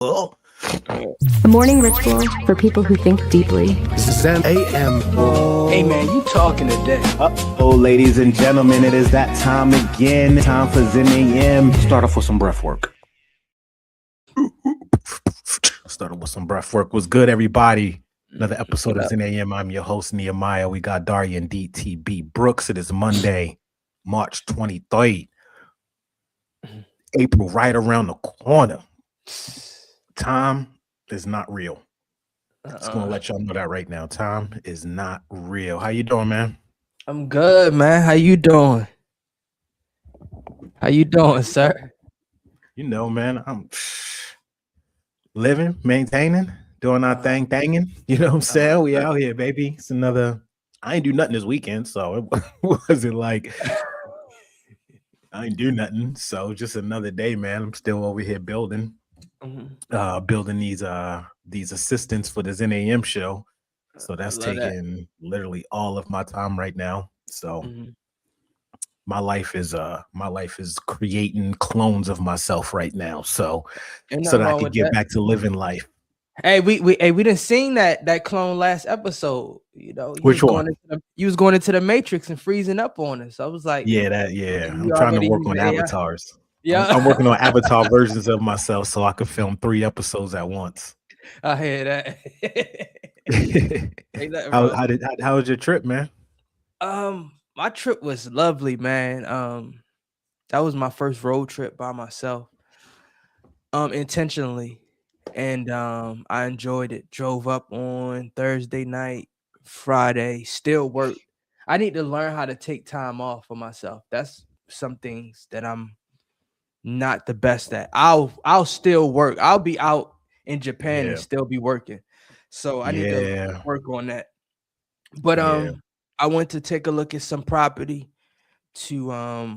Oh, A morning ritual for people who think deeply. Zen AM. Hey man, you talking today? Oh, ladies and gentlemen, it is that time again. Time for Zen AM. Start off with some breath work. Start off with some breath work. What's good, everybody? Another episode of Zen AM. I'm your host, Nehemiah. We got Daria and DTB Brooks. It is Monday, March 23rd. April right around the corner. Time is not real. Just gonna let y'all know that right now. Time is not real. How you doing, man? I'm good, man. How you doing? How you doing, sir? You know, man, I'm living, maintaining, doing our thing, banging. You know what I'm saying? We out here, baby. It's another. I ain't do nothing this weekend, so it wasn't like I ain't do nothing. So just another day, man. I'm still over here building, building these assistants for the Zen AM show. So that's taking literally all of my time right now. So my life is creating clones of myself right now. So that I could get back to living life. Hey, we didn't sing that clone last episode. You know, Which one? You was going into the Matrix and freezing up on us. I was like, I'm trying to work on avatars. Yeah, I'm working on avatar versions of myself so I could film 3 episodes at once. I hear that. How was your trip, man? My trip was lovely, man. That was my first road trip by myself, intentionally, and I enjoyed it. Drove up on Thursday night, Friday, still worked. I need to learn how to take time off for myself. That's some things that I'm not the best at. I'll still work. I'll be out in Japan and still be working. So I need to work on that. But I went to take a look at some property to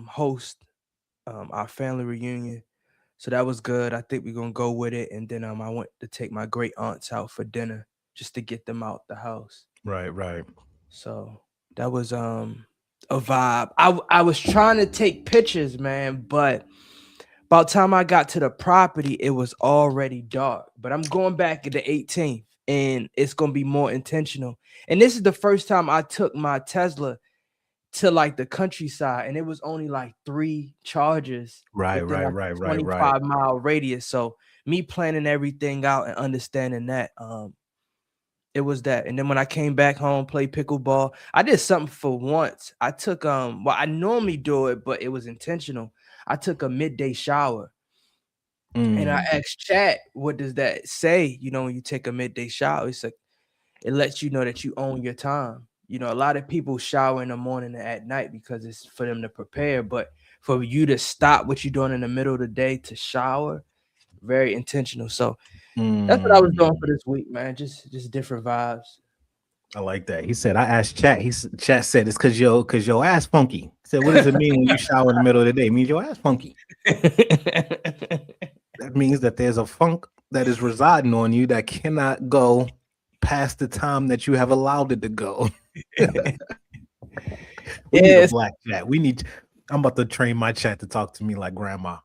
host our family reunion. So that was good. I think we're gonna go with it. And then I went to take my great aunts out for dinner just to get them out the house. Right. So that was a vibe. I was trying to take pictures, man, but about time I got to the property, it was already dark. But I'm going back at the 18th, and it's gonna be more intentional. And this is the first time I took my Tesla to like the countryside, and it was only like 3 charges. Right. 25-mile radius. So me planning everything out and understanding that, it was that. And then when I came back home, played pickleball. I did something for once. I took I normally do it, but it was intentional. I took a midday shower. And I asked chat, what does that say? You know, when you take a midday shower, it's like it lets you know that you own your time. You know, a lot of people shower in the morning and at night because it's for them to prepare. But for you to stop what you're doing in the middle of the day to shower, very intentional. So that's what I was doing for this week, man. Just different vibes. I like that. He said, I asked Chat. Chat said it's because your ass funky. He said, what does it mean when you shower in the middle of the day? It means your ass funky. That means that there's a funk that is residing on you that cannot go past the time that you have allowed it to go. We need a black chat. I'm about to train my chat to talk to me like grandma.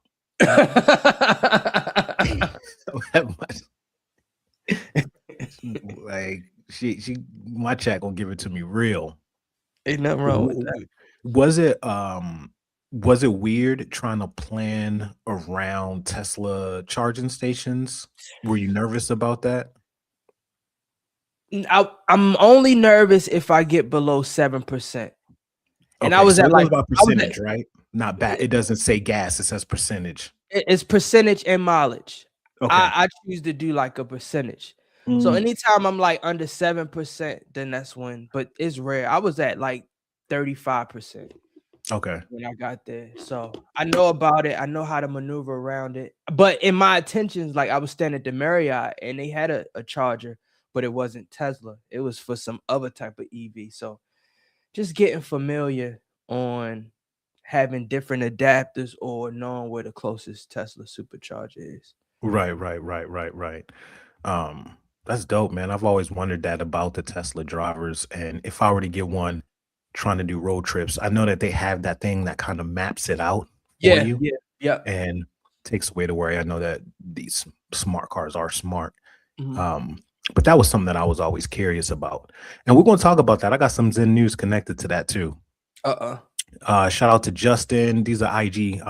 Like she my chat gonna give it to me real. Ain't nothing wrong with that. Was it weird trying to plan around Tesla charging stations? Were you nervous about that? I'm only nervous if I get below 7%. And I was so at like about percentage, right? Not bad. It doesn't say gas, it says percentage. It's percentage and mileage. Okay. I choose to do like a percentage. So anytime I'm like under 7%, then that's when, but it's rare. I was at like 35%. Okay. When I got there. So I know about it. I know how to maneuver around it. But in my intentions, like I was standing at the Marriott and they had a charger, but it wasn't Tesla. It was for some other type of EV. So just getting familiar on having different adapters or knowing where the closest Tesla supercharger is. Right. That's dope, man. I've always wondered that about the Tesla drivers. And if I were to get one trying to do road trips, I know that they have that thing that kind of maps it out for you. Yeah. And takes away the worry. I know that these smart cars are smart. Mhm. But that was something that I was always curious about. And we're going to talk about that. I got some Zen news connected to that too. Shout out to Justin. These are IG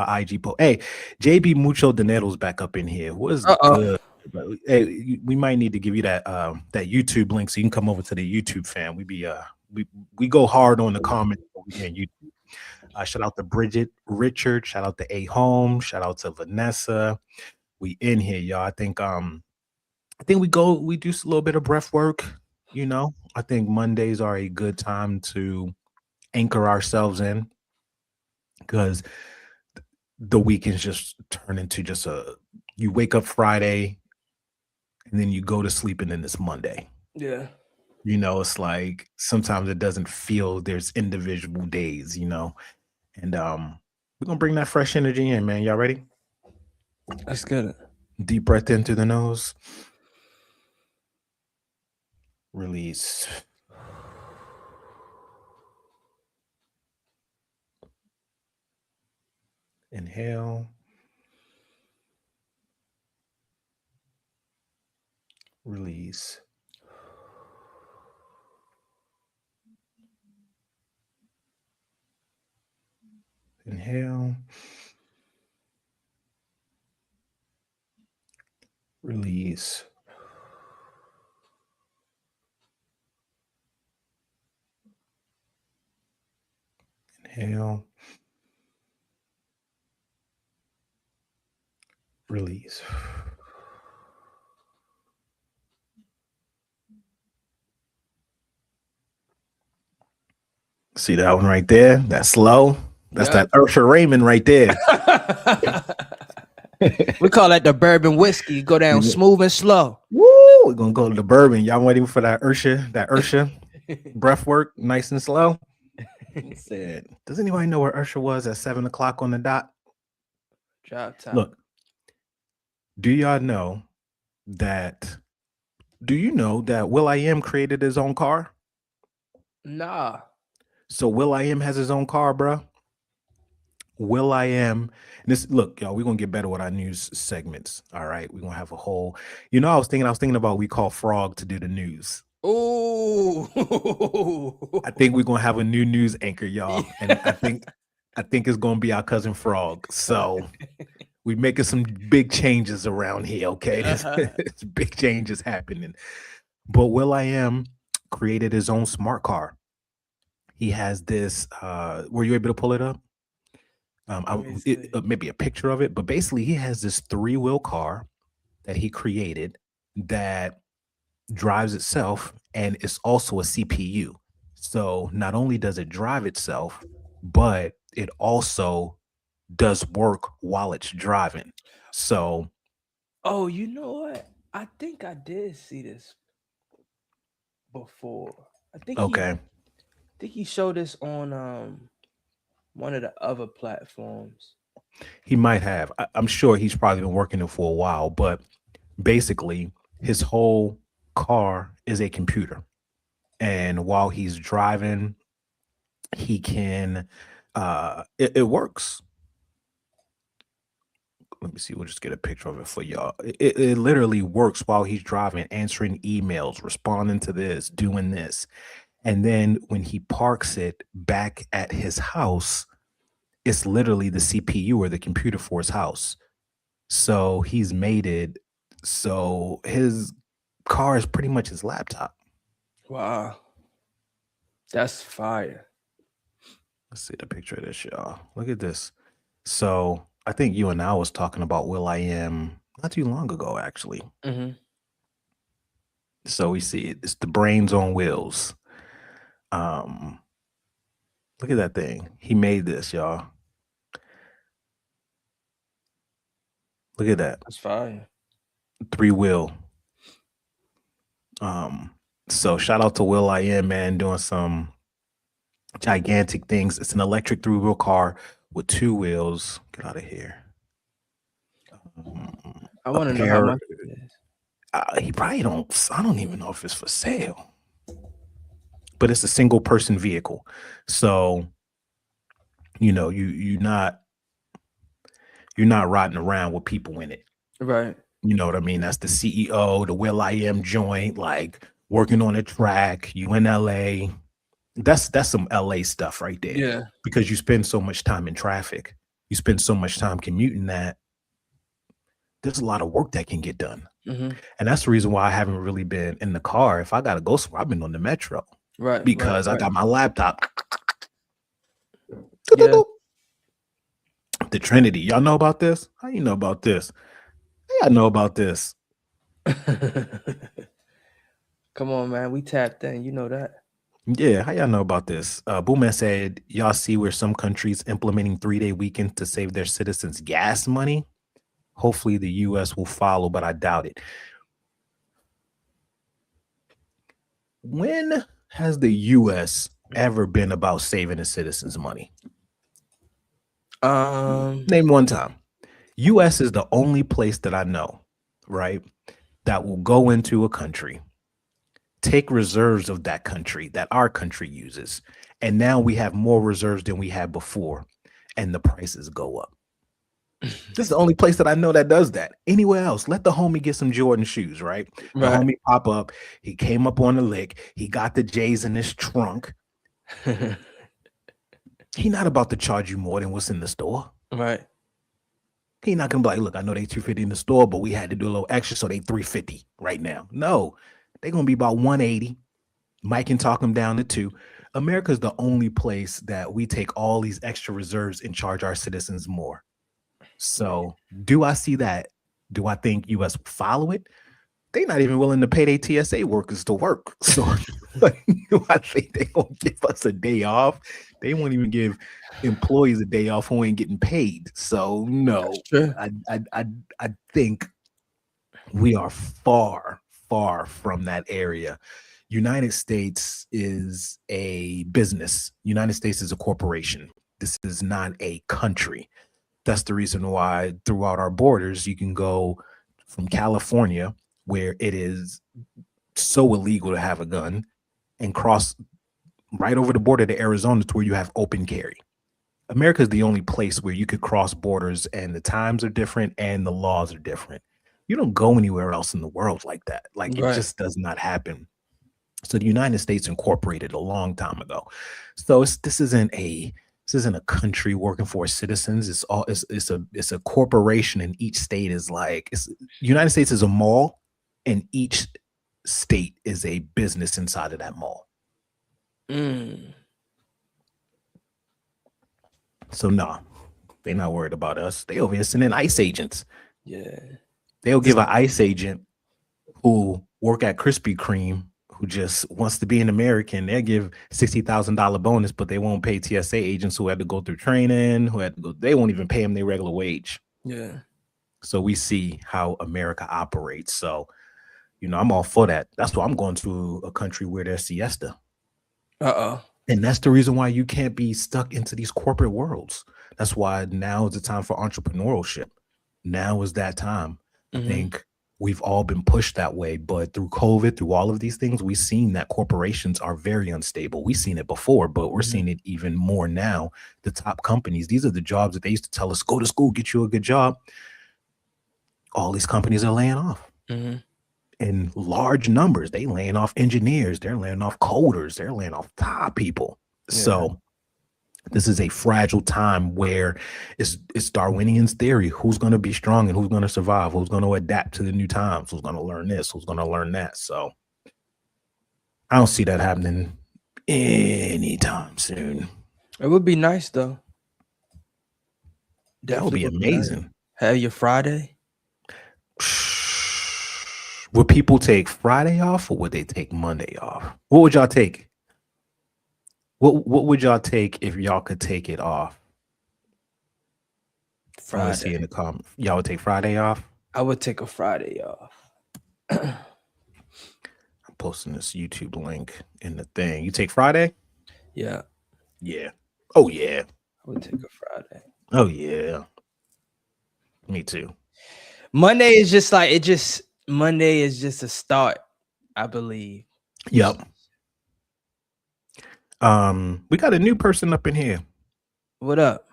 Hey, JB Mucho Dinero's back up in here. What's good? But, hey, we might need to give you that that YouTube link so you can come over to the YouTube fam. We go hard on the comments over here on YouTube. Shout out to Bridget Richard. Shout out to A Home. Shout out to Vanessa. We in here, y'all. I think we do a little bit of breath work. You know, I think Mondays are a good time to anchor ourselves in, because the weekends just turn into just you wake up Friday and then you go to sleep and then it's Monday. Yeah. You know, it's like sometimes it doesn't feel there's individual days, you know. And we're gonna bring that fresh energy in, man. Y'all ready? Let's get it. Deep breath in through the nose. Release. Inhale. Release. Inhale. Release. Inhale. Release. See that one right there? That's slow. That's that Ursha Raymond right there. We call that the bourbon whiskey. Go down smooth and slow. Woo! We're gonna go to the bourbon. Y'all waiting for that Ursha breath work, nice and slow. Said, does anybody know where Ursha was at 7 o'clock on the dot? Drop top. Look, do y'all know that? Do you know that Will.i.am created his own car? Nah. So Will.i.am has his own car, bro. Will.i.am. This, look, y'all, we're gonna get better with our news segments. All right, we're gonna have a whole. You know, I was thinking about we call Frog to do the news. Ooh. I think we're gonna have a new news anchor, y'all, and I think it's gonna be our cousin Frog. So we're making some big changes around here. Okay, there's big changes happening. But Will.i.am created his own smart car. He has this. Were you able to pull it up? Maybe a picture of it, but basically he has this 3-wheel car that he created that drives itself, and it's also a CPU. So not only does it drive itself, but it also does work while it's driving. So, oh, you know what? I think I did see this before. I think he showed this on one of the other platforms. He might have. I'm sure he's probably been working it for a while, but basically his whole car is a computer. And while he's driving, he can it works. Let me see. We'll just get a picture of it for y'all. It literally works while he's driving, answering emails, responding to this, doing this. And then when he parks it back at his house, it's literally the CPU or the computer for his house. So he's made it so his car is pretty much his laptop. Wow. That's fire. Let's see the picture of this, y'all. Look at this. So I think you and I was talking about Will.i.am not too long ago, actually. Mm-hmm. So we see it. It's the brains on wheels. Look at that thing. He made this, y'all. Look at that. That's fire. 3-wheel. So shout out to Will.i.am, man, doing some gigantic things. It's an electric 3-wheel car with 2 wheels. Get out of here. I want to know how much it is. He probably don't. I don't even know if it's for sale. But it's a single person vehicle. So, you know, you're you're not riding around with people in it. Right. You know what I mean? That's the CEO, the Will.i.am joint, like working on a track. You in LA. That's some LA stuff right there. Yeah. Because you spend so much time in traffic. You spend so much time commuting that there's a lot of work that can get done. Mm-hmm. And that's the reason why I haven't really been in the car. If I gotta go somewhere, I've been on the metro. Right. Because I Right. got my laptop. Yeah. The Trinity. Y'all know about this? How you know about this? How y'all know about this? Come on, man. We tapped in. You know that. Yeah, how y'all know about this? Boomman said, y'all see where some countries implementing 3-day weekends to save their citizens gas money? Hopefully the U.S. will follow, but I doubt it. When has the U.S. ever been about saving the citizens money? Name one time. U.S. is the only place that I know, right, that will go into a country, take reserves of that country that our country uses, and now we have more reserves than we had before, and the prices go up. This is the only place that I know that does that. Anywhere else, let the homie get some Jordan shoes, right? The homie pop up. He came up on the lick. He got the J's in his trunk. He not about to charge you more than what's in the store. Right. He not gonna be like, look, I know they $250 in the store, but we had to do a little extra, so they $350 right now. No, they're gonna be about $180. Mike can talk them down to $2. America's the only place that we take all these extra reserves and charge our citizens more. So do I see that? Do I think U.S. will follow it? They're not even willing to pay their TSA workers to work. So do I think they're going to give us a day off? They won't even give employees a day off who ain't getting paid. So no, I think we are far, far from that area. United States is a business. United States is a corporation. This is not a country. That's the reason why throughout our borders, you can go from California, where it is so illegal to have a gun, and cross right over the border to Arizona to where you have open carry. America is the only place where you could cross borders and the times are different and the laws are different. You don't go anywhere else in the world like that. Like it just does not happen. So the United States incorporated a long time ago. So this isn't a country working for citizens. It's a corporation, and each state is like United States is a mall, and each state is a business inside of that mall. So no, they're not worried about us. They over here sending ICE agents. Yeah. They'll give an ICE agent who work at Krispy Kreme, who just wants to be an American, they'll give $60,000 bonus, but they won't pay TSA agents who had to go through training, they won't even pay them their regular wage. Yeah. So we see how America operates. So, I'm all for that. That's why I'm going to a country where there's siesta. And that's the reason why you can't be stuck into these corporate worlds. That's why now is the time for entrepreneurship. Now is that time. I think we've all been pushed that way, but through COVID, through all of these things, we've seen that corporations are very unstable. We've seen it before, but we're seeing it even more now. The top companies, these are the jobs that they used to tell us, go to school, get you a good job. All these companies are laying off in large numbers. They laying off engineers. They're laying off coders. They're laying off top people. Yeah. So this is a fragile time where it's Darwinian's theory. Who's going to be strong and who's going to survive? Who's going to adapt to the new times? Who's going to learn this? Who's going to learn that? So I don't see that happening anytime soon. It would be nice, though. That would be amazing. Have your Friday. Would people take Friday off or would they take Monday off? What would y'all take? What would y'all take if y'all could take it off? Friday. See in the comments. Y'all would take Friday off? I would take a Friday off. I'm posting this YouTube link in the thing. You take Friday? Yeah. Yeah. Oh yeah. I would take a Friday. Oh yeah. Me too. Monday is just like Monday is just a start, I believe. Yep. We got a new person up in here. What up?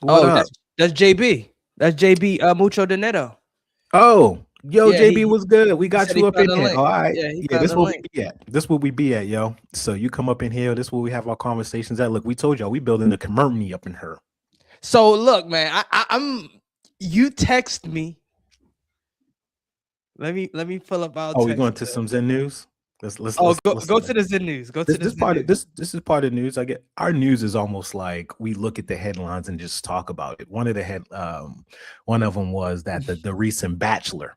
What up? That's JB. That's JB Mucho Dinero. Oh, yo, Yeah, JB was good. We he got said you he up found in the here. link. All right. Yeah, he Yeah, found this the where we link. be at. This where we be at, yo. So you come up in here. This where we have our conversations at. Look, we told y'all we building a community up in her. So look, man, I'm you text me. Let me pull up our Oh, we text. going to some Zen news? Let's Oh, let's let's go to the Zen news. Go to the this Zen part of news. this is part of news. I get our news is almost like we look at the headlines and just talk about it. One of them was that the recent Bachelor,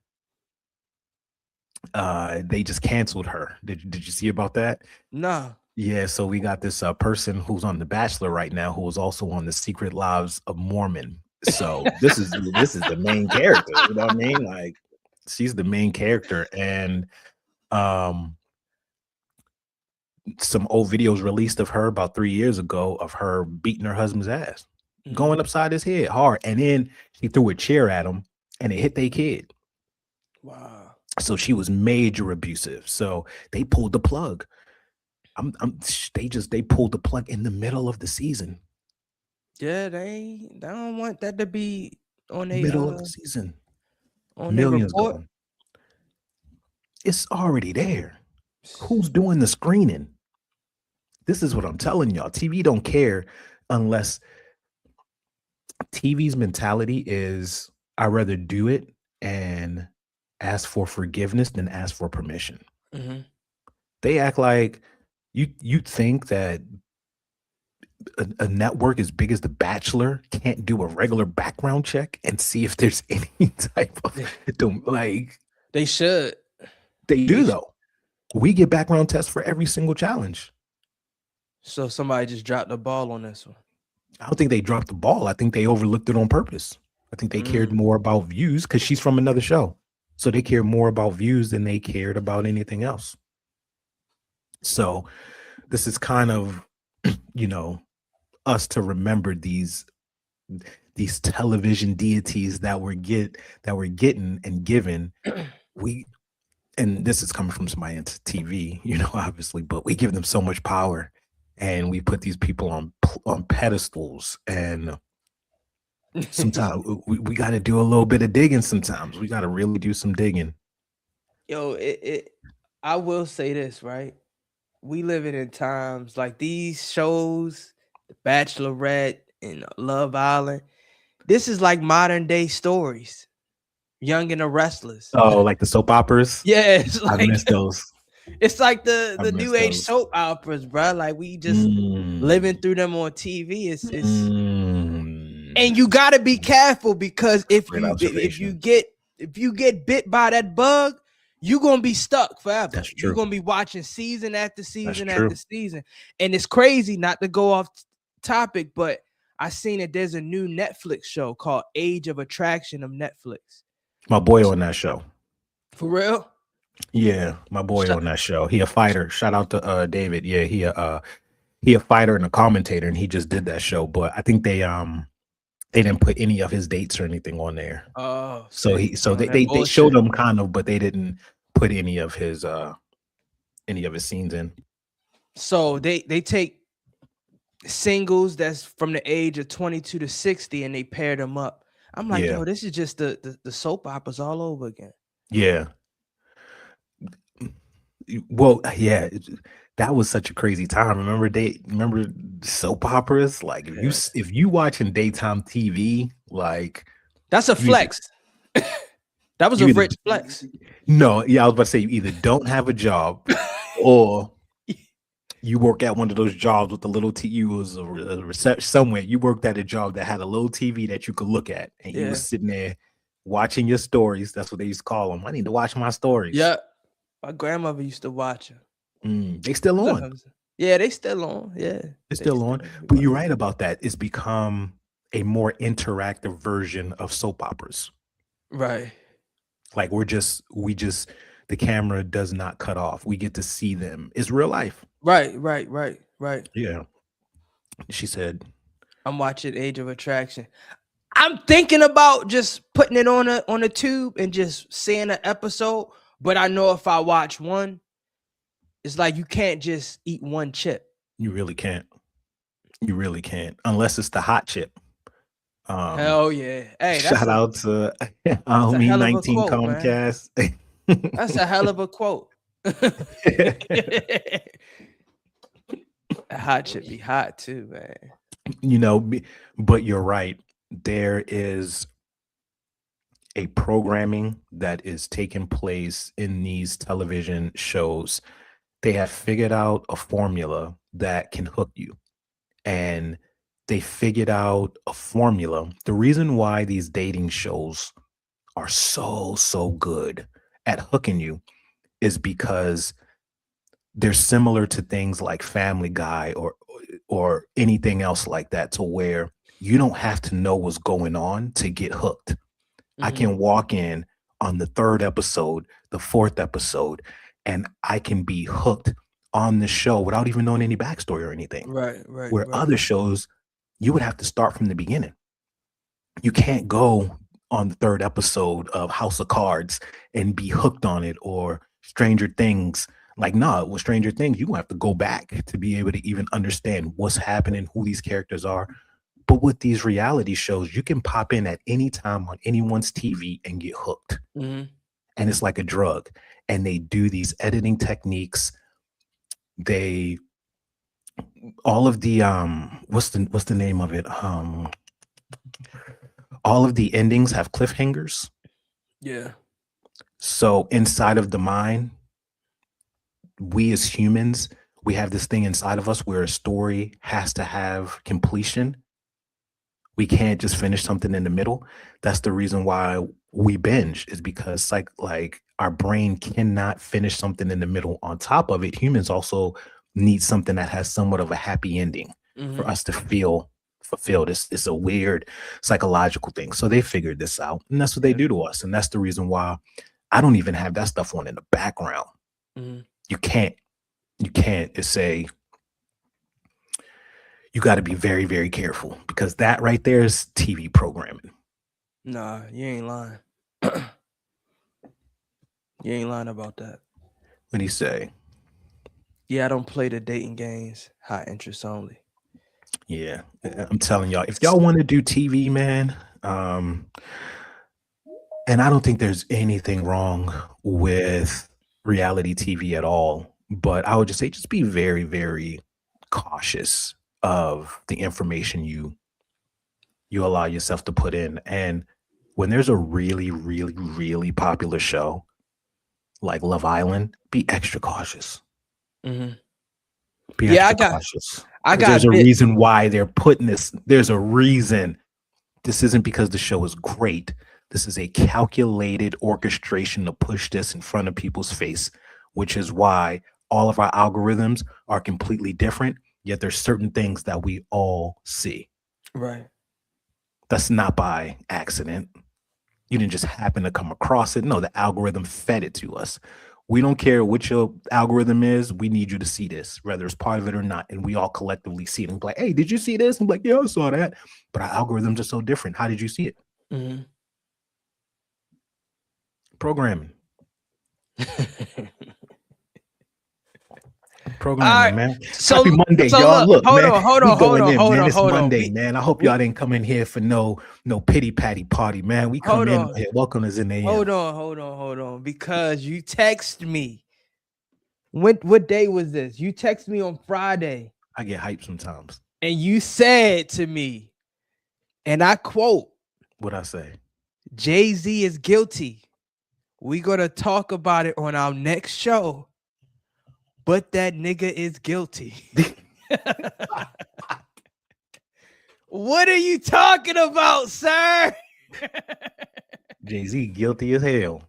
they just canceled her. Did you see about that? Nah. Yeah, so we got this person who's on The Bachelor right now, who is also on The Secret Lives of Mormon. So this is the main character. You know what I mean? Like she's the main character, and um, some old videos released of her about 3 years ago of her beating her husband's ass, going upside his head hard, and then she threw a chair at him, and it hit their kid. Wow. So she was major abusive. So they pulled the plug. They pulled the plug in the middle of the season. Yeah, they don't want that to be on a Middle of the season. on their Millions report. gone. It's already there. Who's doing the screening? This is what I'm telling y'all. TV don't care unless TV's mentality is I'd rather do it and ask for forgiveness than ask for permission. Mhm. They act like you think that a network as big as The Bachelor can't do a regular background check and see if there's any type of like They should. they do though. We get background tests for every single challenge. So somebody just dropped the ball on this one. I don't think they dropped the ball. I think they overlooked it on purpose. I think they cared more about views because she's from another show. So they cared more about views than they cared about anything else. So this is kind of, us to remember these television deities that we're getting and given. And this is coming from somebody into TV, obviously, but we give them so much power and we put these people on pedestals, and sometimes we got to do a little bit of digging. Sometimes we got to really do some digging. Yo, I will say this, right? We living in times like these shows, The Bachelorette and Love Island. This is like modern day stories. Young and the Restless. Oh, like the soap operas? Yeah, it's like I miss those. It's like the new age soap operas, bro. Like we just living through them on TV. It's and you gotta be careful because if you get bit by that bug, you're gonna be stuck forever. That's true. You're gonna be watching season after season after season. And it's crazy, not to go off topic, but I seen that there's a new Netflix show called Age of Attraction of Netflix. My boy on that show. For real? Yeah, my boy on that show. He a fighter. Shout out to David. Yeah, he a fighter and a commentator, and he just did that show. But I think they didn't put any of his dates or anything on there. Oh, so they showed him kind of, but they didn't put any of his scenes in. So they take singles that's from the age of 22 to 60 and they pair them up. I'm like, yo, this is just the soap operas all over again. Yeah. Well, yeah, that was such a crazy time. Remember soap operas? Like if you watching daytime TV, like that's a flex. That was a rich flex. No, yeah, I was about to say you either don't have a job or you work at one of those jobs with the little TV. You was a reception somewhere. You worked at a job that had a little TV that you could look at, and you was sitting there watching your stories. That's what they used to call them. I need to watch my stories. Yeah, my grandmother used to watch them. They still on. Yeah, they still on. Yeah, they're still on. But you're right about that. It's become a more interactive version of soap operas. Right. Like we just the camera does not cut off. We get to see them. It's real life. Right. Yeah. She said, I'm watching Age of Attraction. I'm thinking about just putting it on a tube and just seeing an episode. But I know if I watch one, it's like you can't just eat one chip. You really can't. Unless it's the hot chip. Hell yeah. Hey, Shout out to that's a homie hell of a 19 quote, man. Comcast. That's a hell of a quote. Hot should be hot too, man. But you're right. There is a programming that is taking place in these television shows. They have figured out a formula that can hook you. And they figured out a formula. The reason why these dating shows are so good at hooking you is because they're similar to things like Family Guy or anything else like that, to where you don't have to know what's going on to get hooked. I can walk in on the 3rd episode, the 4th episode, and I can be hooked on the show without even knowing any backstory or anything. Right. Where other shows, you would have to start from the beginning. You can't go on the 3rd episode of House of Cards and be hooked on it, or Stranger Things. Like, no, with Stranger Things, you have to go back to be able to even understand what's happening, who these characters are. But with these reality shows, you can pop in at any time on anyone's TV and get hooked. And it's like a drug. And they do these editing techniques. All of the what's the name of it? All of the endings have cliffhangers. Yeah. So inside of the mind, we as humans, we have this thing inside of us where a story has to have completion. We can't just finish something in the middle. That's the reason why we binge, is because like our brain cannot finish something in the middle. On top of it, humans also need something that has somewhat of a happy ending for us to feel fulfilled. It's a weird psychological thing. So they figured this out, and that's what they do to us. And that's the reason why I don't even have that stuff on in the background. You can't. It's you got to be very, very careful, because that right there is TV programming. Nah, you ain't lying. You ain't lying about that. What do you say? Yeah, I don't play the dating games. High interest only. Yeah, I'm telling y'all, if y'all want to do TV, man, and I don't think there's anything wrong with reality TV at all, but I would just say, just be very, very cautious of the information you allow yourself to put in. And when there's a really, really, really popular show like Love Island, be extra cautious. Be extra cautious. There's a reason why they're putting this. There's a reason. This isn't because the show is great. This is a calculated orchestration to push this in front of people's face, which is why all of our algorithms are completely different, yet there's certain things that we all see. Right. That's not by accident. You didn't just happen to come across it. No, the algorithm fed it to us. We don't care what your algorithm is. We need you to see this, whether it's part of it or not. And we all collectively see it and be like, hey, did you see this? And be like, yeah, I saw that. But our algorithms are so different. How did you see it? Programming. Programming, man. So, Happy Monday, so y'all. Look, hold man, on. It's Monday, man. I hope y'all didn't come in here for no pity patty party, man. We come in here. Welcome us in there. Hold on. Because you text me. What day was this? You text me on Friday. I get hyped sometimes. And you said to me, and I quote, what I say? Jay-Z is guilty. We're going to talk about it on our next show. But that nigga is guilty. What are you talking about, sir? Jay-Z guilty as hell.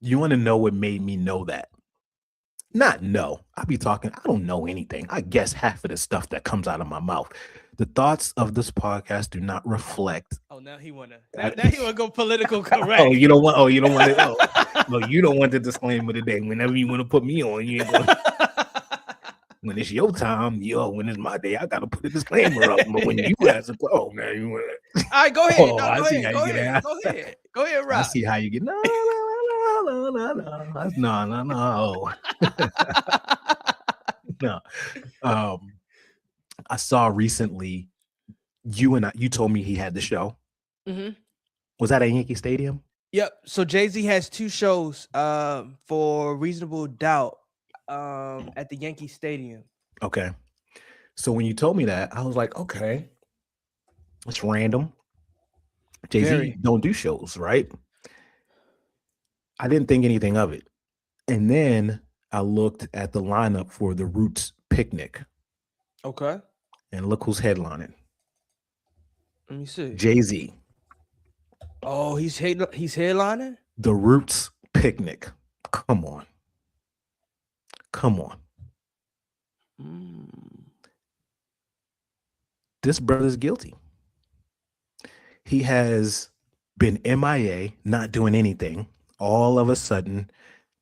You want to know what made me know that? Not know. I be talking. I don't know anything. I guess half of the stuff that comes out of my mouth. The thoughts of this podcast do not reflect. Oh, now he wanna go political correct. Oh, you don't want. Oh, you don't want it. Oh, no, you don't want the disclaimer today. Whenever you want to put me on, you ain't gonna. When it's your time, when it's my day, I gotta put a disclaimer up. But when you guys are, oh man, you want all right, go ahead. Oh, I see how you get. Go ahead, Rob. I see how you get. No. No. I saw recently you told me he had the show. Mm-hmm. Was that at Yankee Stadium? Yep. So Jay-Z has 2 shows for Reasonable Doubt at the Yankee Stadium. Okay. So when you told me that, I was like, okay, it's random. Jay-Z Very. don't do shows, right? I didn't think anything of it. And then I looked at the lineup for the Roots picnic, Okay. and look who's headlining. Let me see. Jay-Z. Oh, he's headlining? The Roots picnic. Come on. Come on. This brother's guilty. He has been MIA, not doing anything. All of a sudden,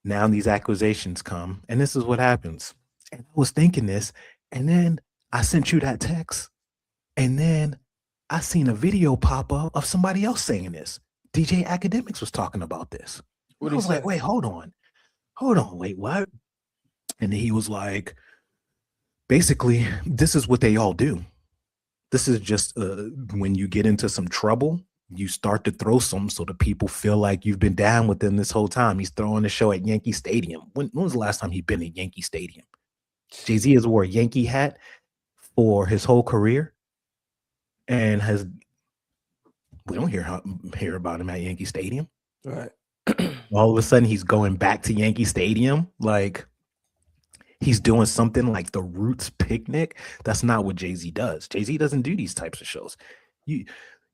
now these accusations come, and this is what happens. And I was thinking this, and then I sent you that text, and then I seen a video pop up of somebody else saying this. DJ Academics was talking about this. What I was like, say? wait, hold on, wait, what? And he was like, basically, this is what they all do. This is just when you get into some trouble, you start to throw some so the people feel like you've been down with them this whole time. He's throwing a show at Yankee Stadium. When was the last time he'd been at Yankee Stadium? Jay-Z has wore a Yankee hat for his whole career, and we don't hear about him at Yankee Stadium. Right. All of a sudden, he's going back to Yankee Stadium. Like, he's doing something like the Roots picnic. That's not what Jay-Z does. Jay-Z doesn't do these types of shows. You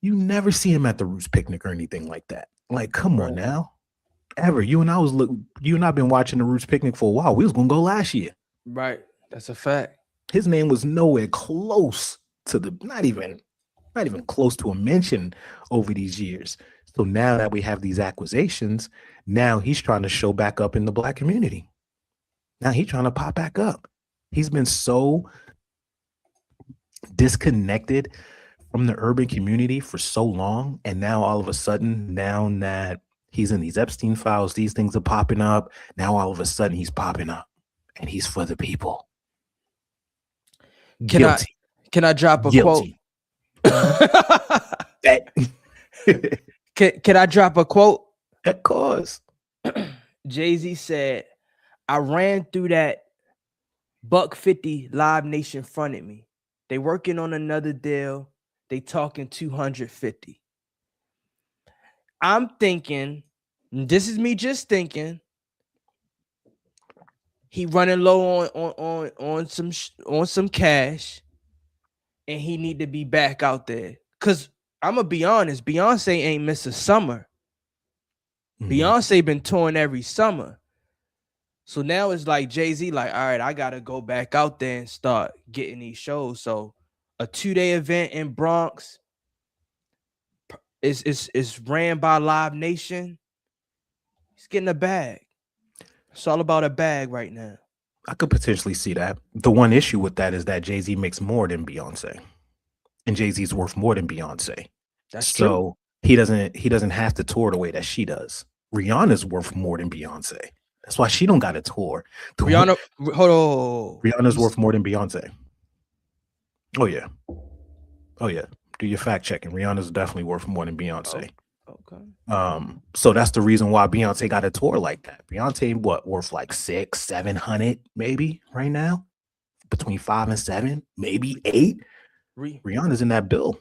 never see him at the Roots picnic or anything like that. Like, come on now. Ever. You and I've been watching the Roots picnic for a while. We was gonna go last year. Right. That's a fact. His name was nowhere close to not even close to a mention over these years. So now that we have these accusations, now he's trying to show back up in the Black community. Now he's trying to pop back up. He's been so disconnected from the urban community for so long. And now all of a sudden, now that he's in these Epstein files, these things are popping up. Now all of a sudden he's popping up and he's for the people. Guilty. Can I drop a Guilty. quote? Can I drop a quote? Of course. Jay-Z said, I ran through that $150 Live Nation fronted me. They working on another deal. They talking 250. I'm thinking, this is me just thinking, he running low on some cash, and he need to be back out there. Cause I'm gonna be honest, Beyonce ain't missed a summer. Beyonce been touring every summer. So now it's like Jay-Z, like, all right, I gotta go back out there and start getting these shows. So a 2-day event in Bronx is ran by Live Nation. He's getting a bag. It's all about a bag right now. I could potentially see that. The one issue with that is that Jay-Z makes more than Beyonce, and Jay-Z's worth more than Beyonce. That's true. So he doesn't have to tour the way that she does. Rihanna's worth more than Beyonce. That's why she don't got a tour. Rihanna, hold on. Rihanna's worth more than Beyonce. Oh yeah. Do your fact checking. Rihanna's definitely worth more than Beyonce. Okay. So that's the reason why Beyonce got a tour like that. Beyonce, worth like 600-700 maybe right now, between 5 and 7, maybe 8. Rihanna's in that bill.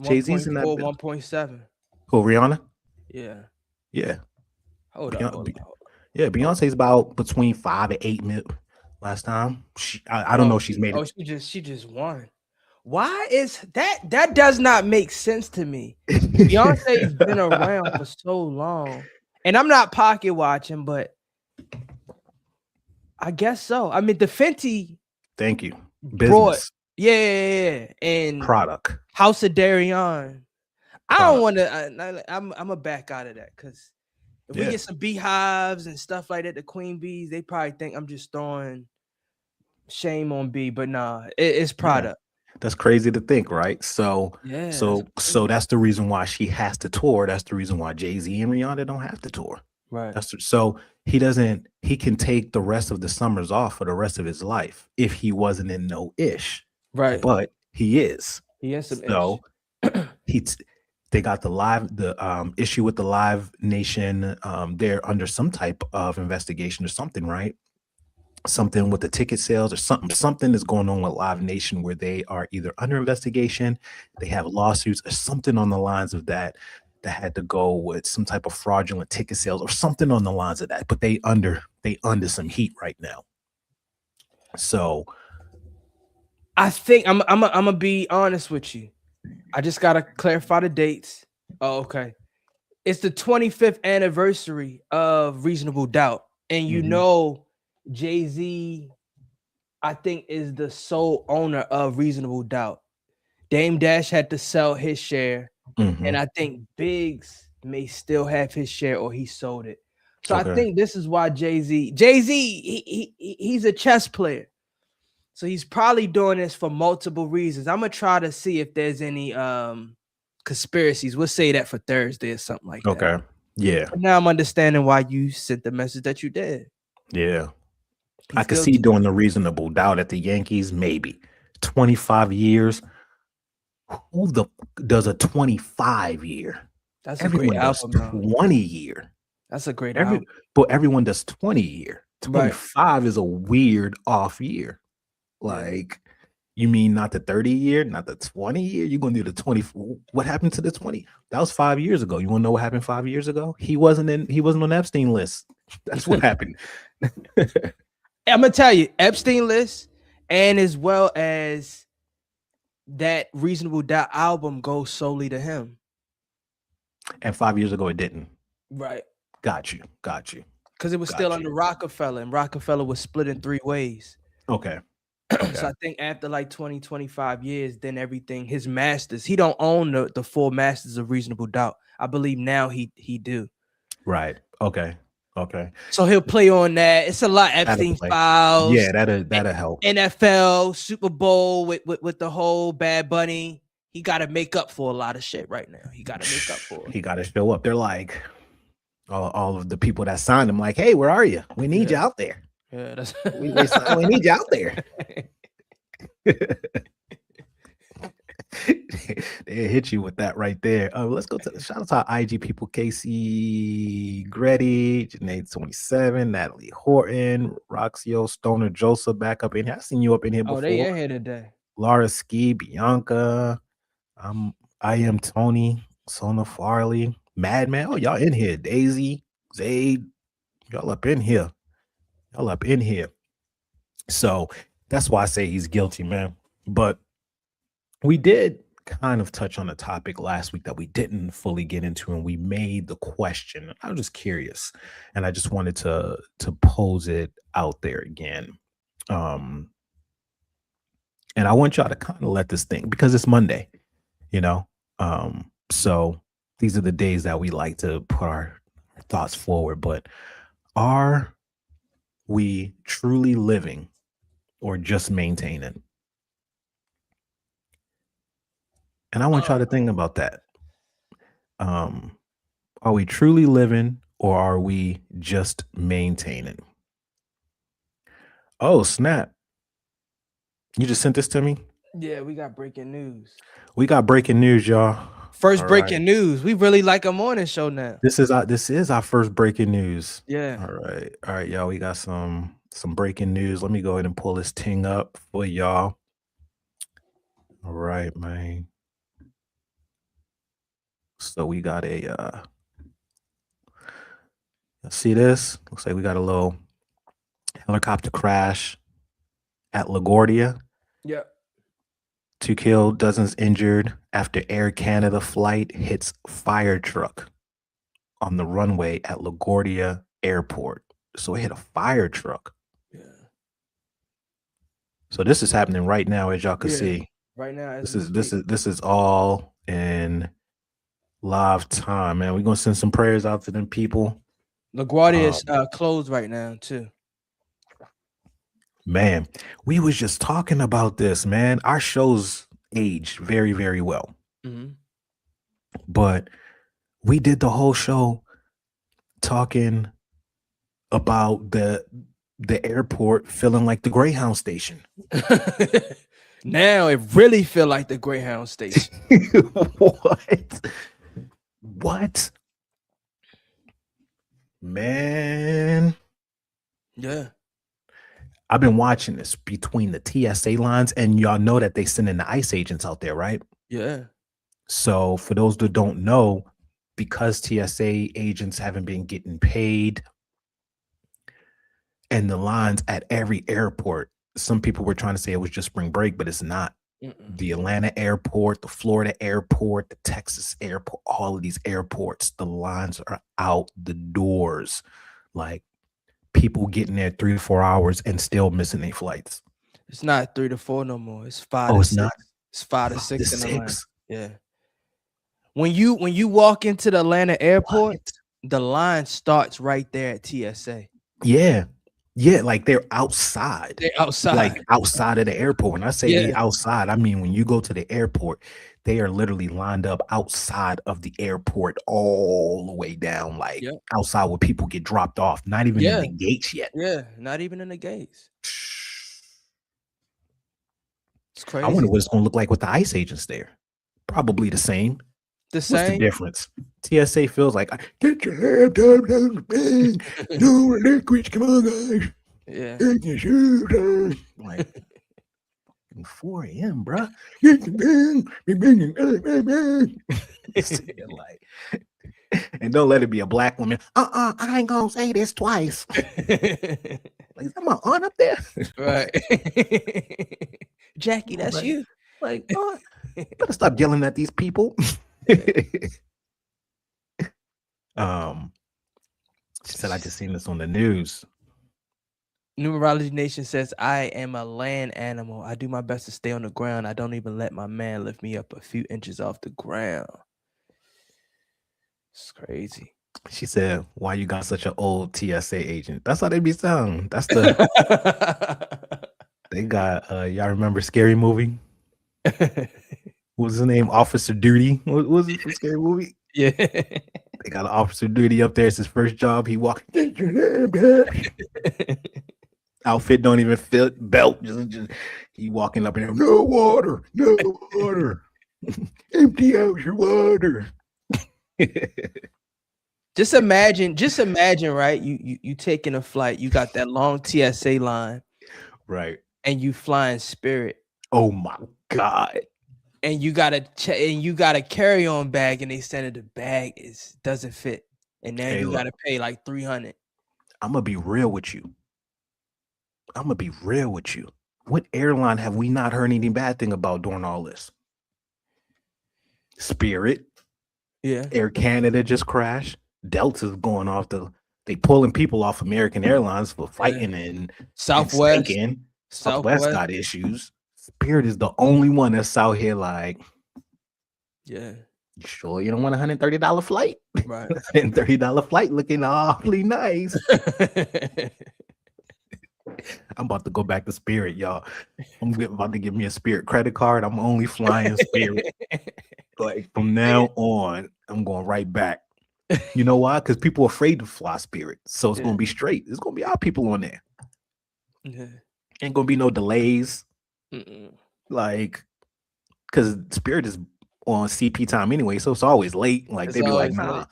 Jay-Z's in that bill. 1.7. Who, Rihanna? Yeah. Hold on. Yeah, Beyonce's about between 5 and 8 mil last time. I don't know if she's made it. She just won. Why is that? That does not make sense to me. Beyonce's been around for so long, and I'm not pocket watching, but I guess so. I mean, the Fenty. Thank you. Business. And product. House of Darion. I don't want to. I'm a back out of that because if we get some beehives and stuff like that, the queen bees, they probably think I'm just throwing shame on B, but nah, it's product. That's crazy to think, right? So that's the reason why she has to tour. That's the reason why Jay-Z and Rihanna don't have to tour. Right. So he can take the rest of the summers off for the rest of his life if he wasn't in no ish. Right. But he is. He has some ish. So they got the issue with the Live Nation. They're under some type of investigation or something, right? Something with the ticket sales or something is going on with Live Nation where they are either under investigation, they have lawsuits or something on the lines of that had to go with some type of fraudulent ticket sales or something on the lines of that. But they under some heat right now. So I think I'm gonna be honest with you. I just gotta clarify the dates. Oh, okay. It's the 25th anniversary of Reasonable Doubt, and you know, Jay-Z, I think, is the sole owner of Reasonable Doubt. Dame Dash had to sell his share, and I think Biggs may still have his share, or he sold it. So I think this is why Jay-Z, he's a chess player. So he's probably doing this for multiple reasons. I'm gonna try to see if there's any conspiracies. We'll say that for Thursday or something like that. Okay. Yeah. But now I'm understanding why you sent the message that you did. Yeah. I could see doing the Reasonable Doubt at the Yankees, maybe 25 years. Who does a 25 year? That's everyone a great album. 20 year. That's a great album. But everyone does 20 year. 25 is a weird off year. Like, you mean not the 30 year, not the 20 year? You're gonna do the 20. What happened to the 20? That was 5 years ago. You want to know what happened 5 years ago? He wasn't on Epstein list. That's what happened. I'm gonna tell you, Epstein list, and as well as that Reasonable Doubt album goes solely to him. And 5 years ago, it didn't. Right. Got you. Because it was still under Rockefeller, and Rockefeller was split in 3 ways. Okay. So I think after like 20, 25 years, then everything, his masters, he don't own the full masters of Reasonable Doubt. I believe now he do. Right. Okay. So he'll play on that. It's a lot. Epstein files. Yeah, that'll help. NFL, Super Bowl with the whole Bad Bunny. He got to make up for a lot of shit right now. He got to make up for it. He got to show up. They're like, all of the people that signed him, like, hey, where are you? We need you out there. Yeah, that's we need you out there. They hit you with that right there. Let's go to the shout out to our IG people: Casey Gretty, Janae 27, Natalie Horton, Roxio Stoner, Joseph back up in here. I seen you up in here before. Oh, they in here today. Laura Ski, Bianca, I am Tony, Sona Farley, Madman. Oh, y'all in here. Daisy, Zaid, y'all up in here. So that's why I say he's guilty, man. But we did kind of touch on a topic last week that we didn't fully get into, and we made the question. I was just curious, and I just wanted to pose it out there again. And I want y'all to kind of let this thing, because it's Monday, so these are the days that we like to put our thoughts forward. But are we truly living or just maintaining? And I want y'all to think about that. Are we truly living or are we just maintaining? Oh, snap. You just sent this to me? Yeah, we got breaking news. Y'all. First breaking news. We really like a morning show now. This is our first breaking news. Yeah. All right, y'all. We got some breaking news. Let me go ahead and pull this thing up for y'all. All right, man. So we got see this? Looks like we got a little helicopter crash at LaGuardia. Yep. 2 killed, dozens injured after Air Canada flight hits fire truck on the runway at LaGuardia Airport. So it hit a fire truck. Yeah. So this is happening right now, as y'all can see. Right now, this is all in live time, man. We're gonna send some prayers out to them people. LaGuardia is closed right now too. Man, we was just talking about this, man. Our shows age very, very well. Mm-hmm. But we did the whole show talking about the airport feeling like the Greyhound station. Now it really feel like the Greyhound station. What? Man. Yeah. I've been watching this between the TSA lines, and y'all know that they sending the ICE agents out there, right? Yeah. So for those that don't know, because TSA agents haven't been getting paid and the lines at every airport, some people were trying to say it was just spring break, but it's not. The Atlanta airport, the Florida airport, the Texas airport, all of these airports, the lines are out the doors. Like people getting there 3 to 4 hours and still missing their flights. It's not 3 to 4 no more. It's 5 Oh, to it's 6. not? It's 5 to 5 6 to in the line. 6? Yeah. When you walk into the Atlanta airport, What? the line starts right there at TSA. Yeah. Yeah, like they're outside. They're outside. Like outside of the airport. When I say they Yeah. outside, I mean when you go to the airport, they are literally lined up outside of the airport all the way down, like Yep. outside where people get dropped off, not even in Yeah. the gates yet. Yeah, not even in the gates. It's I wonder crazy. what it's gonna look like with the ICE agents there. Probably the same. The What's the same. difference? TSA feels like, get your laptop down the bag. No relinquish. Come on, guys. Yeah. Get your shoes on. Like 4 a.m., bro. Get your bag. Be banging. Like, and don't let it be a black woman. I ain't gonna say this twice. Like, is that my aunt up there? Right. Jackie, that's Like, you. Like, better stop yelling at these people. She said, I just seen this on the news. Numerology Nation says, I am a land animal. I do my best to stay on the ground. I don't even let my man lift me up a few inches off the ground. It's crazy. She said, why you got such an old TSA agent? That's how they be sounding. That's the they got y'all remember Scary Movie? What was his name? Officer Duty. What was it for Scary Movie? Yeah. They got an Officer Duty up there. It's his first job. He walked. Outfit don't even fit. Belt. Just he walking up in there. No water. No water. Empty out your water. Just imagine, right? You taking a flight. You got that long TSA line. Right. And you flying Spirit. Oh my God. And you got a carry-on bag, and they said the bag doesn't fit, and then you got to pay like $300. I'm gonna be real with you. What airline have we not heard any bad thing about during all this? Spirit. Yeah. Air Canada just crashed. Delta's going off they pulling people off American Airlines for fighting and Southwest. And Southwest got issues. Spirit is the only one that's out here like, yeah. You sure you don't want a $130 flight? Right. $130 flight looking awfully nice. I'm about to go back to Spirit, y'all. I'm about to give me a Spirit credit card. I'm only flying Spirit. Like from now on, I'm going right back. You know why? Because people are afraid to fly Spirit. So it's going to be straight. It's going to be our people on there. Yeah. Ain't going to be no delays. Like, because Spirit is on CP time anyway, so it's always late. Like, they be like, nah,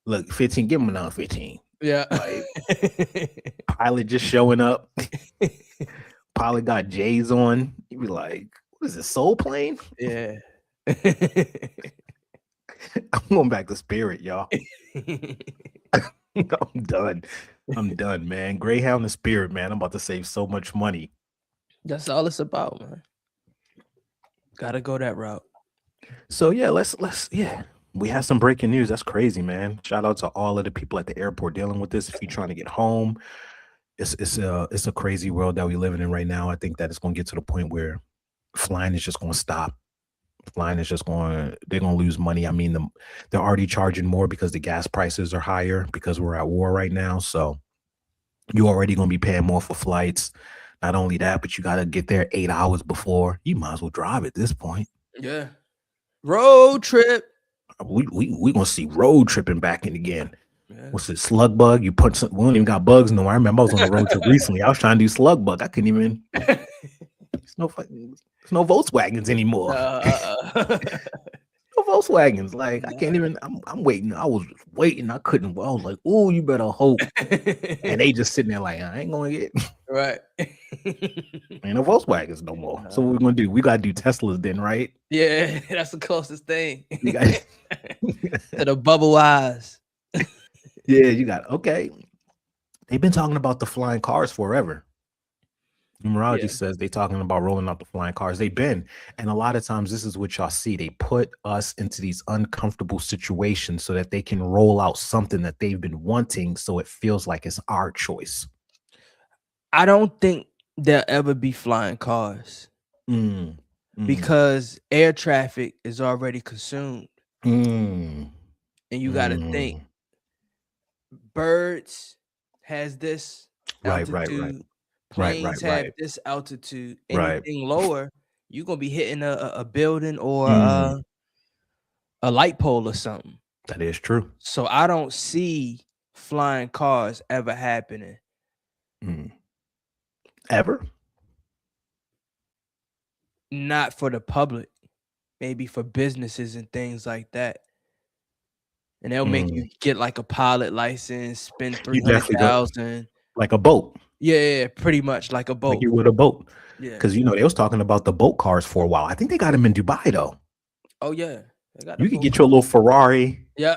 look, 15, give them another 15. Yeah. Like, pilot just showing up. Pilot got J's on. You be like, what is this, Soul Plane? Yeah. I'm going back to Spirit, y'all. I'm done, man. Greyhound and Spirit, man. I'm about to save so much money. That's all it's about, man. Gotta go that route. So yeah, let's we have some breaking news. That's crazy, man. Shout out to all of the people at the airport dealing with this. If you're trying to get home, it's a crazy world that we're living in right now. I think that it's going to get to the point where flying is just going to stop. Flying is just they're going to lose money. I mean, they're already charging more because the gas prices are higher because we're at war right now. So you're already going to be paying more for flights. Not only that, but you got to get there 8 hours before. You might as well drive at this point. Yeah. Road trip. We gonna see road tripping back in again. Yeah. What's it, slug bug? You punch some, we don't even got bugs no more. I remember I was on a road trip recently. I was trying to do slug bug. I couldn't even There's no Volkswagens anymore. No Volkswagens. Like I can't even. I'm waiting. I was just waiting. I couldn't. I was like, oh, you better hope. And they just sitting there like, I ain't gonna get Right. ain't no Volkswagens no more. So what we're gonna do? We gotta do Teslas then, right? Yeah, that's the closest thing We got to the bubble eyes. yeah, you got okay. They've been talking about the flying cars forever. Numerology says they talking about rolling out the flying cars. They've been, and a lot of times this is what y'all see. They put us into these uncomfortable situations so that they can roll out something that they've been wanting, so it feels like it's our choice. I don't think there'll ever be flying cars because air traffic is already consumed, and you got to think birds has this altitude. Planes have this altitude. Anything lower, you're gonna be hitting a building or a light pole or something. That is true. So I don't see flying cars ever happening. Ever? Not for the public, maybe for businesses and things like that. And they'll make you get like a pilot license, spend $300,000. Like a boat. Yeah, pretty much like a boat. Like you would a boat. Yeah. Because they was talking about the boat cars for a while. I think they got them in Dubai though. Oh yeah. You could get your little Ferrari. Yeah.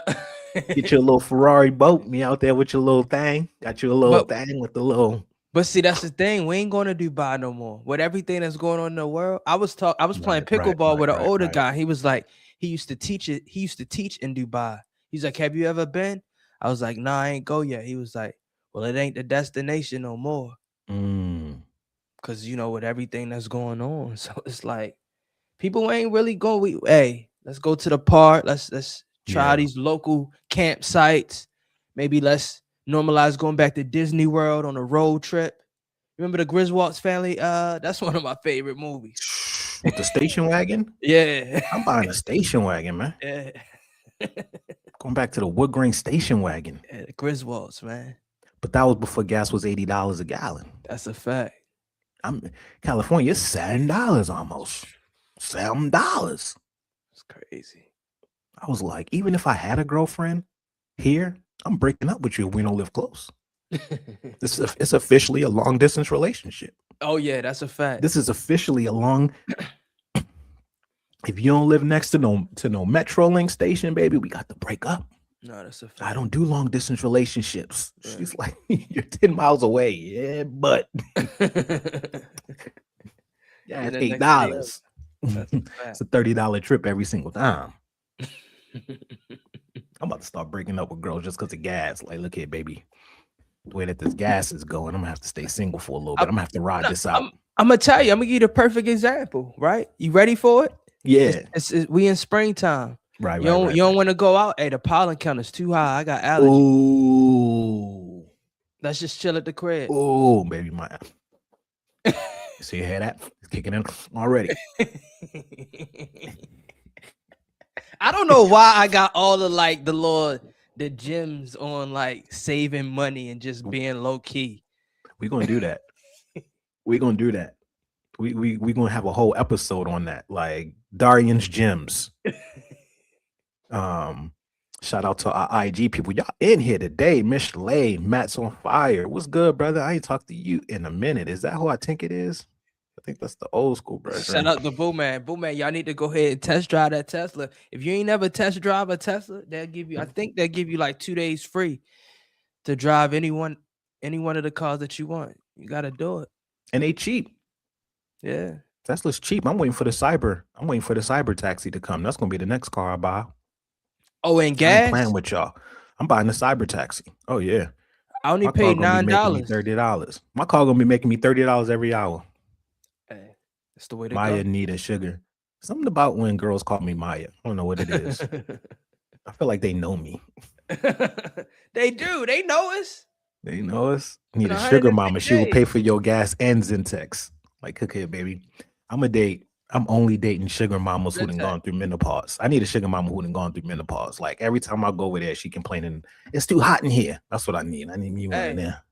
Get your little Ferrari boat. Me out there with your little thing. Got your little thing with the little. But see, that's the thing. We ain't going to Dubai no more. With everything that's going on in the world. I was playing pickleball with an older guy. He was like, he used to teach it. He used to teach in Dubai. He's like, have you ever been? I was like, nah, I ain't go yet. He was like, well, it ain't the destination no more. Cause with everything that's going on. So it's like people ain't really going. Hey, let's go to the park. Let's try these local campsites. Maybe let's normalize going back to Disney World on a road trip. Remember the Griswolds family? That's one of my favorite movies. With the station wagon? Yeah. I'm buying a station wagon, man. Yeah. Going back to the wood grain station wagon. Yeah, the Griswolds, man. But that was before gas was $80 a gallon. That's a fact. California, it's $7 almost. $7. It's crazy. I was like, even if I had a girlfriend here, I'm breaking up with you if we don't live close. It's officially a long distance relationship. Oh yeah, that's a fact. This is officially a long. If you don't live next to no Metrolink station, baby, we got to break up. No, that's a fact. I don't do long distance relationships. Yeah. She's like, you're 10 miles away. Yeah, but yeah, it's $8. It's a $30 trip every single time. I'm about to start breaking up with girls just because of gas. Like, look here, baby. The way that this gas is going, I'm gonna have to stay single for a little bit. I'm gonna have to ride this out. I'm gonna tell you, I'm gonna give you the perfect example, right? You ready for it? Yeah. We in springtime. Right. You don't want to go out. Hey, the pollen count is too high. I got allergies. Ooh. Let's just chill at the crib. Oh, baby, see you hear that? It's kicking in already. I don't know why I got all the gems on like saving money and just being low key. We're gonna do that. We're gonna do that. We gonna have a whole episode on that, like Darian's gems. Shout out to our IG people. Y'all in here today. Miss Lane, Matt's on fire. What's good, brother? I ain't talked to you in a minute. Is that who I think it is? I think that's the old school brother. Shout out to Boo Man. Boo Man, y'all need to go ahead and test drive that Tesla. If you ain't never test drive a Tesla, they'll give you like 2 days free to drive any one of the cars that you want. You gotta do it. And they cheap. Yeah. Tesla's cheap. I'm waiting for the cyber taxi to come. That's gonna be the next car I buy. Oh, and gas? I'm playing with y'all. I'm buying the cyber taxi. Oh yeah. I only paid $9. $30. My car gonna be making me $30 every hour. Hey, that's the way to Maya, go. Nita, Sugar. Something about when girls call me Maya. I don't know what it is. I feel like they know me. They do. They know us. They know us. Need a sugar mama. She will pay for your gas and Zentex. Like, okay, baby. I'm only dating sugar mamas who done gone through menopause. I need a sugar mama who done gone through menopause. Like every time I go over there, she complaining, it's too hot in here. That's what I need. I need me one in there.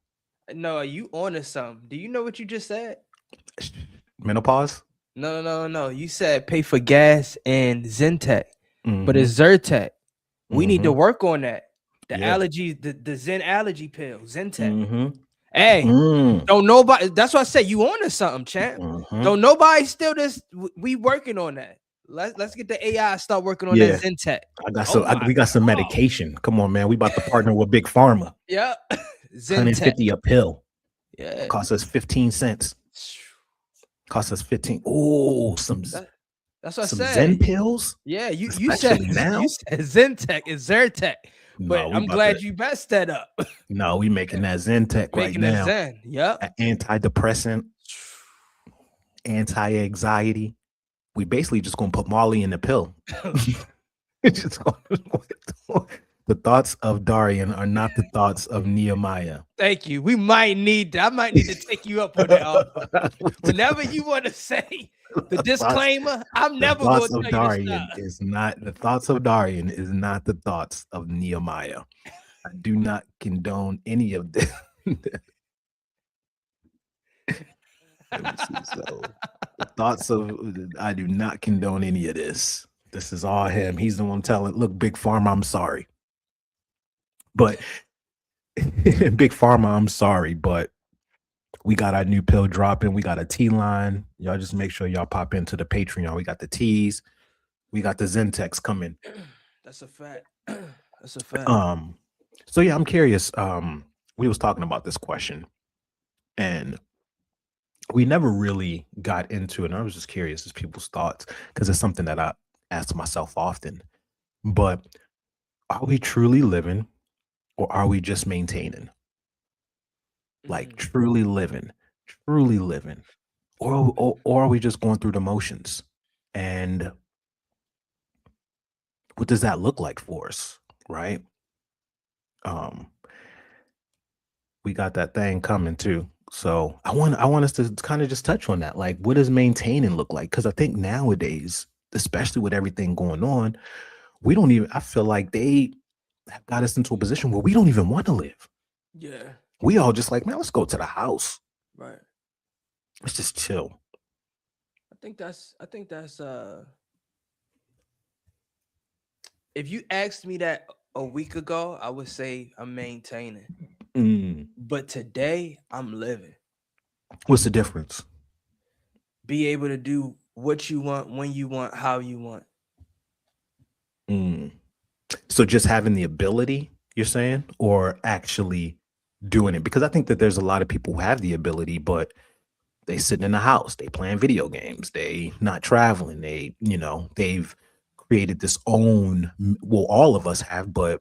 No, you on to something. Do you know what you just said? Menopause? No. You said pay for gas and Zentech, but Mm-hmm. it's Zyrtec. We need to Mm-hmm. work on that. The Yeah. allergy, the Zen allergy pill, Zentech. Mm-hmm. Hey, Mm. don't nobody. That's why I said you on to something, champ. Mm-hmm. Don't nobody steal this. We working on that. Let's get the AI start working on that Yeah. Zentech. I got Oh some. my We got some god. medication. Come on, man. We about to partner with Big Pharma. Yeah. Zentech. 150 a pill. Yeah. Cost us 15 cents. Cost us 15. Oh, That's what I some said. Zen pills. Yeah, you said Especially now. you said Zentech is Zyrtec, but No, we I'm about glad to. you messed that up. No, we making that Zentech right Making a now. Zen. Yep. An antidepressant, anti-anxiety. We basically just gonna put Molly in the pill. Just the thoughts of Darian are not the thoughts of Nehemiah. Thank you. We might need that. I might need to take you up on that offer. Whenever you want to say the disclaimer, I'm The never going thoughts to of tell you to Darian stop. is not the thoughts of Darian is not the thoughts of Nehemiah. I do not condone any of this. Let me see. So the thoughts of I do not condone any of this. This is all him. He's the one telling, look, Big Pharma, I'm sorry. But Big Pharma, I'm sorry, but we got our new pill dropping. We got a tea line. Y'all just make sure y'all pop into the Patreon. We got the teas. We got the Zentex coming. That's a fact. That's a fact. So yeah, I'm curious. We was talking about this question, and we never really got into it. And I was just curious as people's thoughts because it's something that I ask myself often. But are we truly living, or are we just maintaining? Like truly living, or are we just going through the motions? And what does that look like for us, right? We got that thing coming too. So I want us to kind of just touch on that. Like, what does maintaining look like? Because I think nowadays, especially with everything going on, we don't even. I feel like they have got us into a position where we don't even want to live. Yeah. We all just like, man, let's go to the house. Right. Let's just chill. I think that's if you asked me that a week ago, I would say I'm maintaining. But today I'm living. What's the difference? Be able to do what you want, when you want, how you want. So just having the ability, you're saying, or actually doing it? Because I think that there's a lot of people who have the ability, but they sitting in the house, they playing video games, they not traveling, they've created this own, well, all of us have, but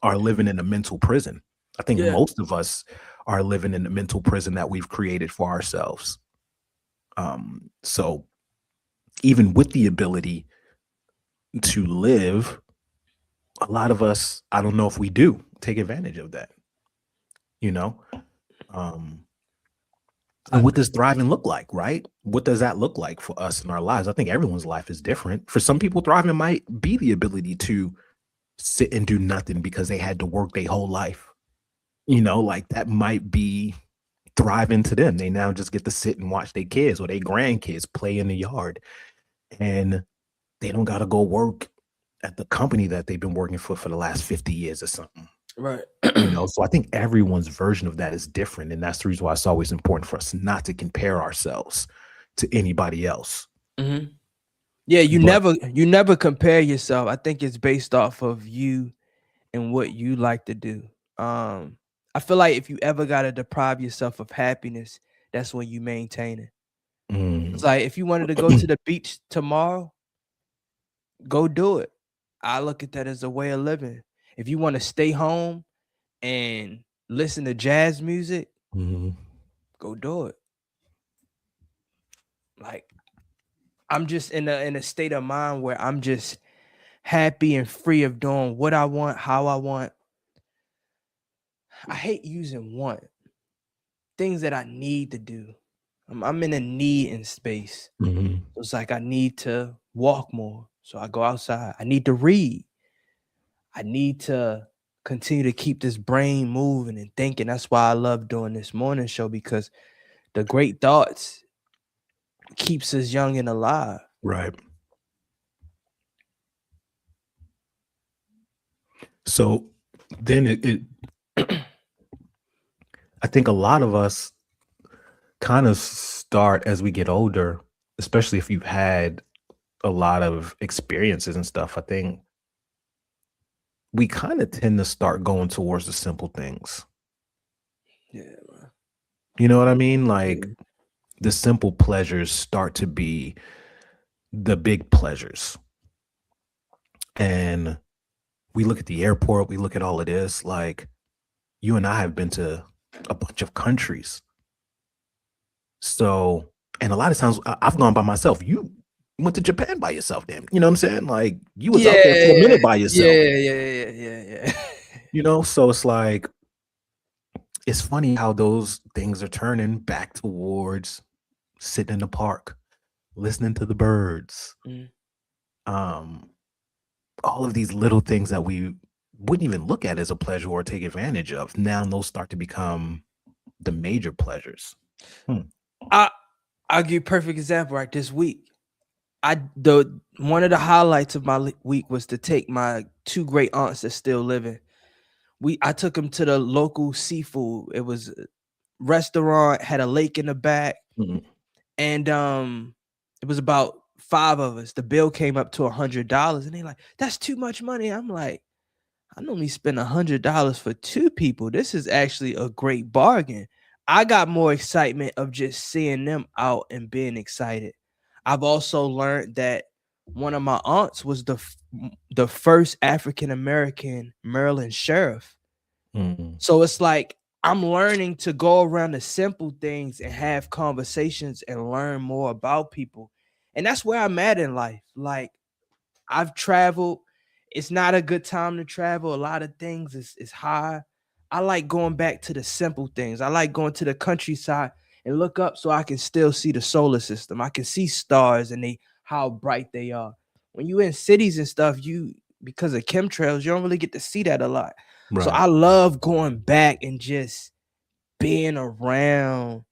are living in a mental prison. I think most of us are living in the mental prison that we've created for ourselves. So even with the ability to live, a lot of us, I don't know if we do take advantage of that, and what does thriving look like, right? What does that look like for us in our lives? I think everyone's life is different. For some people, thriving might be the ability to sit and do nothing because they had to work their whole life. Like that might be thriving to them. They now just get to sit and watch their kids or their grandkids play in the yard, and they don't got to go work at the company that they've been working for the last 50 years or something. Right. So I think everyone's version of that is different. And that's the reason why it's always important for us not to compare ourselves to anybody else. Mm-hmm. Yeah, you never compare yourself. I think it's based off of you and what you like to do. I feel like if you ever got to deprive yourself of happiness, that's when you maintain it. It's like if you wanted to go to the beach tomorrow, go do it. I look at that as a way of living. If you want to stay home and listen to jazz music, go do it. Like I'm just in a state of mind where I'm just happy and free of doing what I want, how I want. I hate using want. Things that I need to do. I'm in a needing space. So it's like I need to walk more. So I go outside. I need to read. I need to continue to keep this brain moving and thinking. That's why I love doing this morning show, because the great thoughts keeps us young and alive. Right. So then I think a lot of us kind of start as we get older, especially if you've had a lot of experiences and stuff. I think we kind of tend to start going towards the simple things. Yeah, man. You know what I mean? Like the simple pleasures start to be the big pleasures. And we look at the airport, we look at all of this, like you and I have been to a bunch of countries. So, and a lot of times I've gone by myself. You went to Japan by yourself, damn. You know what I'm saying? Like you was out there for a minute by yourself. Yeah. You know, so it's like it's funny how those things are turning back towards sitting in the park, listening to the birds. All of these little things that we wouldn't even look at as a pleasure or take advantage of. Now those start to become the major pleasures. I'll give you a perfect example. Right, this week, one of the highlights of my week was to take my two great aunts that's still living. I took them to the local seafood. It was a restaurant, had a lake in the back, and it was about 5 of us. The bill came up to $100, and they like, that's too much money. I'm like, I normally spend $100 for 2 people. This is actually a great bargain. I got more excitement of just seeing them out and being excited. I've also learned that one of my aunts was the first African American Maryland sheriff. So it's like I'm learning to go around the simple things and have conversations and learn more about people. And that's where I'm at in life. Like I've traveled. It's not a good time to travel. A lot of things is high. I like going back to the simple things. I like going to the countryside and look up so I can still see the solar system. I can see stars and how bright they are. When you in cities and stuff, because of chemtrails, you don't really get to see that a lot. Right. So I love going back and just being around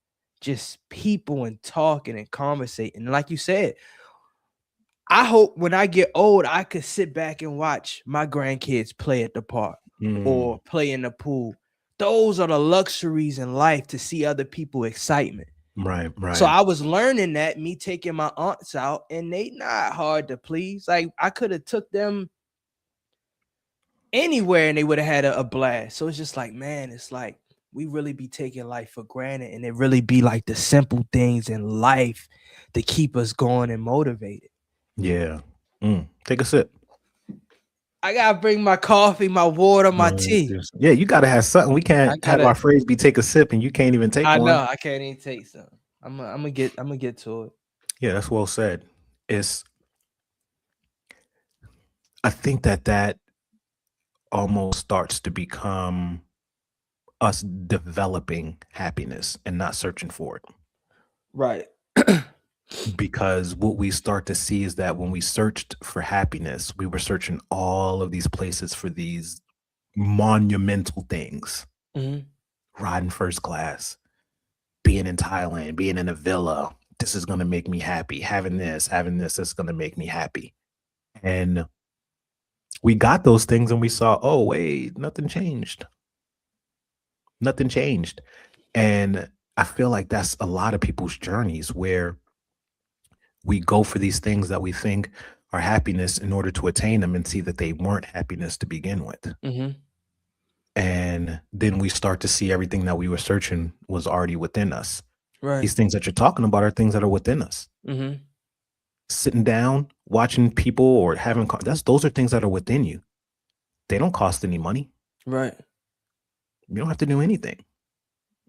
just people and talking and conversating. And like you said, I hope when I get old, I could sit back and watch my grandkids play at the park or play in the pool. Those are the luxuries in life, to see other people excitement. Right. So I was learning that, me taking my aunts out, and they not hard to please. Like I could have took them anywhere and they would have had a blast. So it's just like, man, it's like we really be taking life for granted, and it really be like the simple things in life to keep us going and motivated. Yeah. Take a sip. I gotta bring my coffee, my water, my tea. Yeah, you gotta have something. We can't have our phrase be take a sip and you can't even take one. I know, I can't even take some. I'm gonna get to it. Yeah, that's well said. I think that almost starts to become us developing happiness and not searching for it. Right. Because what we start to see is that when we searched for happiness, we were searching all of these places for these monumental things. Riding first class, being in Thailand, being in a villa. This is going to make me happy. Having this is going to make me happy. And we got those things and we saw, oh, wait, nothing changed. Nothing changed. And I feel like that's a lot of people's journeys, where we go for these things that we think are happiness in order to attain them, and see that they weren't happiness to begin with. And then we start to see everything that we were searching was already within us. Right. These things that you're talking about are things that are within us. Sitting down, watching people, or having those are things that are within you. They don't cost any money. Right. You don't have to do anything.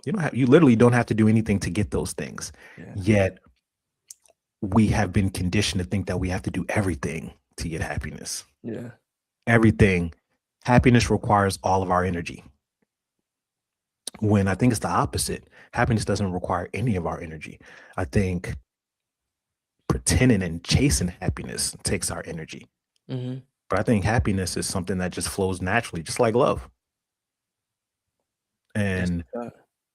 You literally don't have to do anything to get those things. Yeah. Yet we have been conditioned to think that we have to do everything to get happiness. Yeah. Everything. Happiness requires all of our energy. When I think it's the opposite. Happiness doesn't require any of our energy. I think pretending and chasing happiness takes our energy. But I think happiness is something that just flows naturally, just like love. And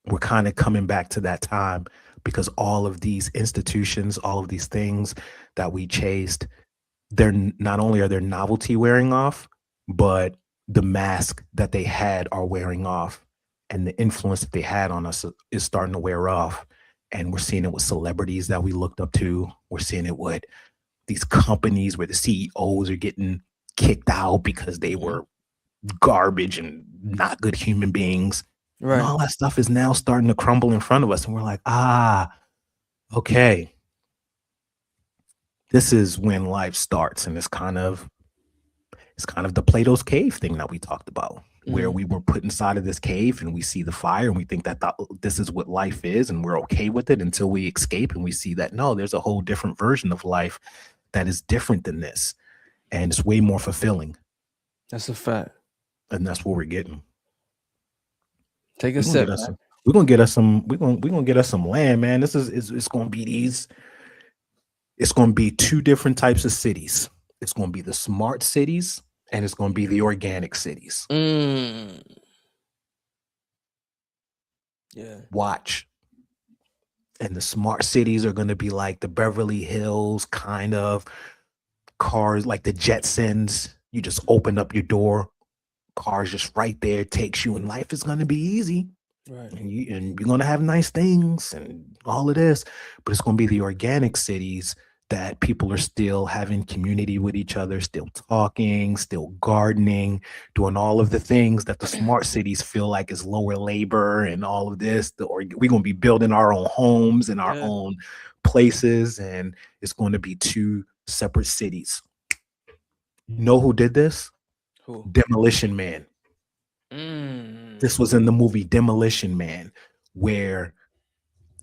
we're kind of coming back to that time because all of these institutions, all of these things that we chased, they're not only are their novelty wearing off, but the mask that they had are wearing off, and the influence that they had on us is starting to wear off. And we're seeing it with celebrities that we looked up to. We're seeing it with these companies where the CEOs are getting kicked out because they were garbage and not good human beings. And Right. all that stuff is now starting to crumble in front of us. And we're like, okay, this is when life starts. And it's kind of the Plato's cave thing that we talked about, where we were put inside of this cave and we see the fire and we think that this is what life is and we're okay with it until we escape and we see that no, there's a whole different version of life that is different than this, and it's way more fulfilling. That's a fact. And that's what we're getting. Take We're a gonna sip. get us some. We're gonna get us some. We're gonna get us some land, man. This is it's gonna be these. It's gonna be two different types of cities. It's gonna be the smart cities and it's gonna be the organic cities. Yeah. Watch. And the smart cities are gonna be like the Beverly Hills kind of cars, like the Jetsons. You just open up your door, cars just right there, takes you, and life is gonna be easy. Right. And you're gonna have nice things and all of this, but it's gonna be the organic cities that people are still having community with each other, still talking, still gardening, doing all of the things that the smart cities feel like is lower labor and all of this. We're gonna be building our own homes and our own places, and it's going to be two separate cities. You know who did this? Who? Demolition Man. This was in the movie Demolition Man, where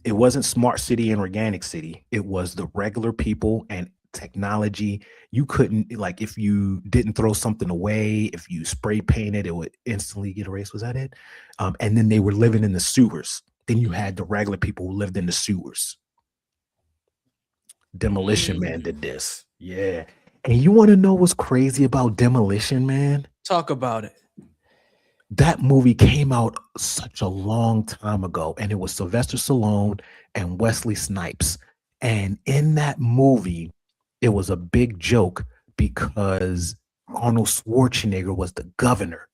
it wasn't smart city and organic city. It was the regular people and technology. You couldn't, like, if you didn't throw something away, if you spray painted, it would instantly get erased. Was that it? And then they were living in the sewers. Then you had the regular people who lived in the sewers. Demolition Man did this. Yeah. And you want to know what's crazy about Demolition Man? Talk about it. That movie came out such a long time ago, and it was Sylvester Stallone and Wesley Snipes. And in that movie, it was a big joke because Arnold Schwarzenegger was the governor.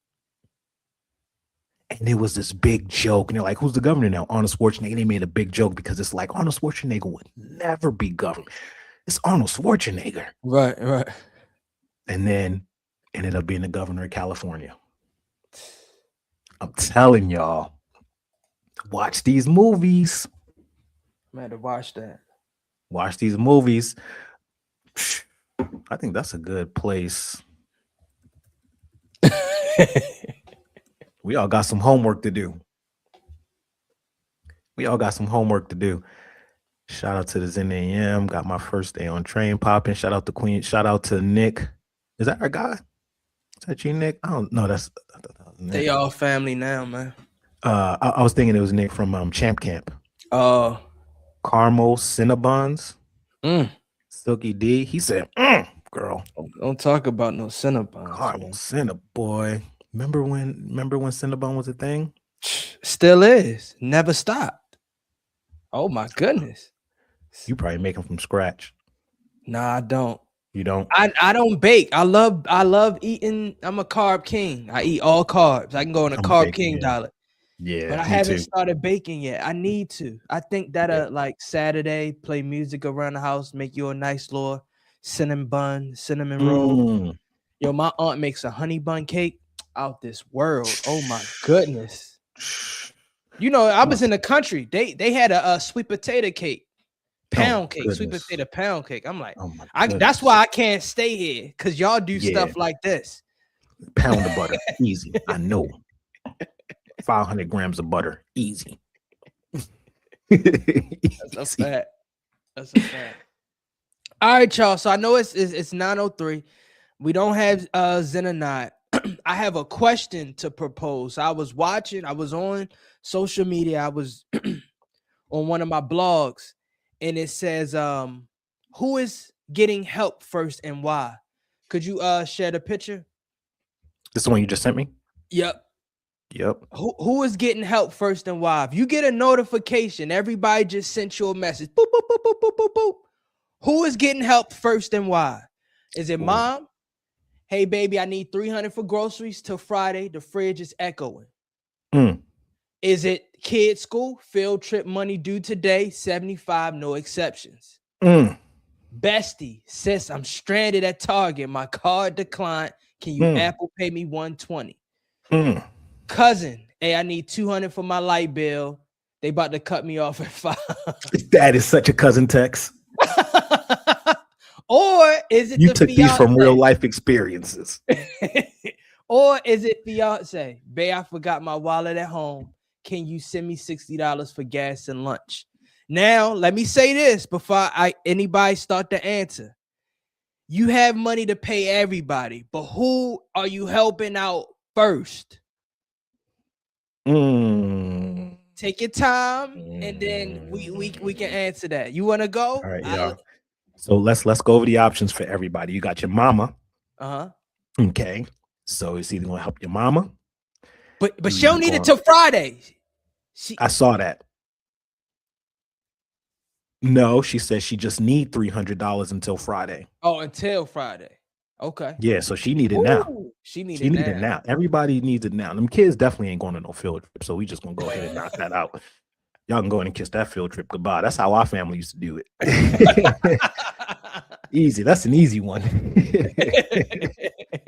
And it was this big joke. And they're like, who's the governor now? Arnold Schwarzenegger. And they made a big joke because it's like Arnold Schwarzenegger would never be governor. It's Arnold Schwarzenegger. Right. And then ended up being the governor of California. I'm telling y'all, watch these movies. I'm had to watch that. Watch these movies. I think that's a good place. We all got some homework to do. Shout out to the Midday. Got my first day on train popping. Shout out to Queen. Shout out to Nick. Is that our guy? Is that you, Nick? I don't know. That's Nick. They all family now, man. I was thinking it was Nick from Champ Camp. Oh, Caramel Cinnabons. Silky D. He said, girl. Don't talk about no Cinnabons. Caramel Cinnaboy. Remember when Cinnabon was a thing? Still is. Never stopped. Oh my goodness. You probably make them from scratch. Nah, I don't. You don't? I don't bake. I love eating. I'm a carb king. I eat all carbs. I can go on a carb king diet. Yeah. But I haven't started baking yet. I need to. I think that like Saturday, play music around the house, make you a nice little cinnamon roll. Yo, my aunt makes a honey bun cake out this world. Oh my goodness. You know, I was in the country. They had a sweet potato cake, pound cake, sweet potato pound cake. I'm like, that's why I can't stay here, because y'all do stuff like this. Pound of butter, easy. I know. 500 grams of butter, easy. That's a fact. All right, y'all. So I know it's 9:03. We don't have Zenonite. I have a question to propose. I was on social media. I was on one of my blogs, and it says, who is getting help first and why? Could you share the picture? This is the one you just sent me? Yep. Yep. Who is getting help first and why? If you get a notification, everybody just sent you a message. Boop, boop, boop, boop, boop, boop, boop. Who is getting help first and why? Is it mom? Hey, baby, I need 300 for groceries till Friday. The fridge is echoing. Is it kids' school? Field trip money due today, 75, no exceptions. Bestie, sis, I'm stranded at Target. My card declined. Can you Apple Pay me $120? Cousin, hey, I need 200 for my light bill. They about to cut me off at 5. That is such a cousin text. Or is it you the took fiance? These from real life experiences? Or is it fiance? Bae, I forgot my wallet at home. Can you send me $60 for gas and lunch? Now, let me say this before anybody start to answer. You have money to pay everybody, but who are you helping out first? Take your time, and then we can answer that. You want to go? All right, y'all. So let's go over the options for everybody. You got your mama. Okay. So it's either gonna help your mama, but she don't need it till Friday. I saw that. No, she says she just need $300 until Friday. Oh, until Friday. Okay. Yeah, so she need it now. She need it now. Everybody needs it now. Them kids definitely ain't going to no field trip, so we just gonna go ahead and knock that out. Y'all can go in and kiss that field trip goodbye. That's how our family used to do it. Easy. That's an easy one.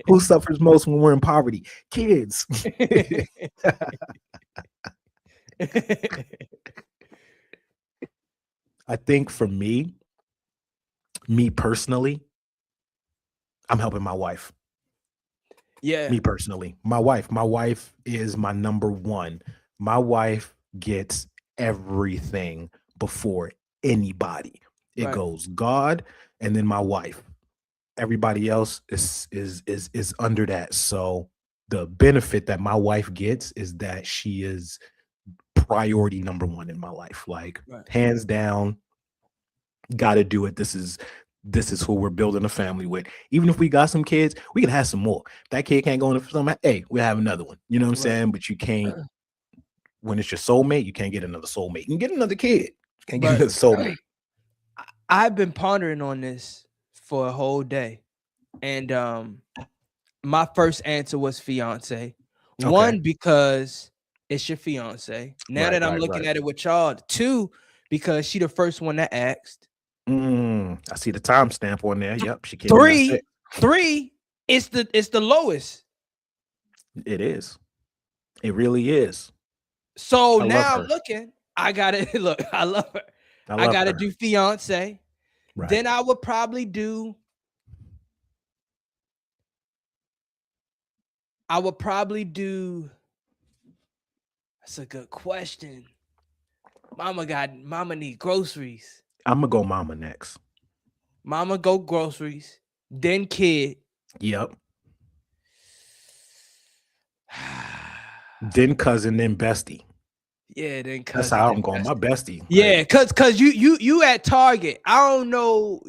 Who suffers most when we're in poverty? Kids. I think for me personally, I'm helping my wife. Yeah. Me personally. My wife is my number one. My wife gets everything before anybody. It goes God and then my wife. Everybody else is under that. So the benefit that my wife gets is that she is priority number one in my life. Like hands down, gotta do it. This is who we're building a family with. Even if we got some kids, we can have some more. If that kid can't go into something, hey, we'll have another one. You know what I'm saying? But you can't, when it's your soulmate, you can't get another soulmate. You can get another kid. You can't get another soulmate. I've been pondering on this for a whole day. And my first answer was fiance. Okay. One, because it's your fiance. Now that I'm looking at it with y'all. Two, because she the first one that asked. I see the timestamp on there. Yep. She came. Three, it's the lowest. It is. It really is. So now I'm looking. I gotta look. I love her. I gotta do fiance. Right. Then I would probably do. That's a good question. Mama need groceries. I'm gonna go mama next. Mama go groceries, then kid. Yep. Then cousin, then bestie. Yeah, then cousin. That's how I'm going. My bestie. Yeah, cause you at Target. I don't know.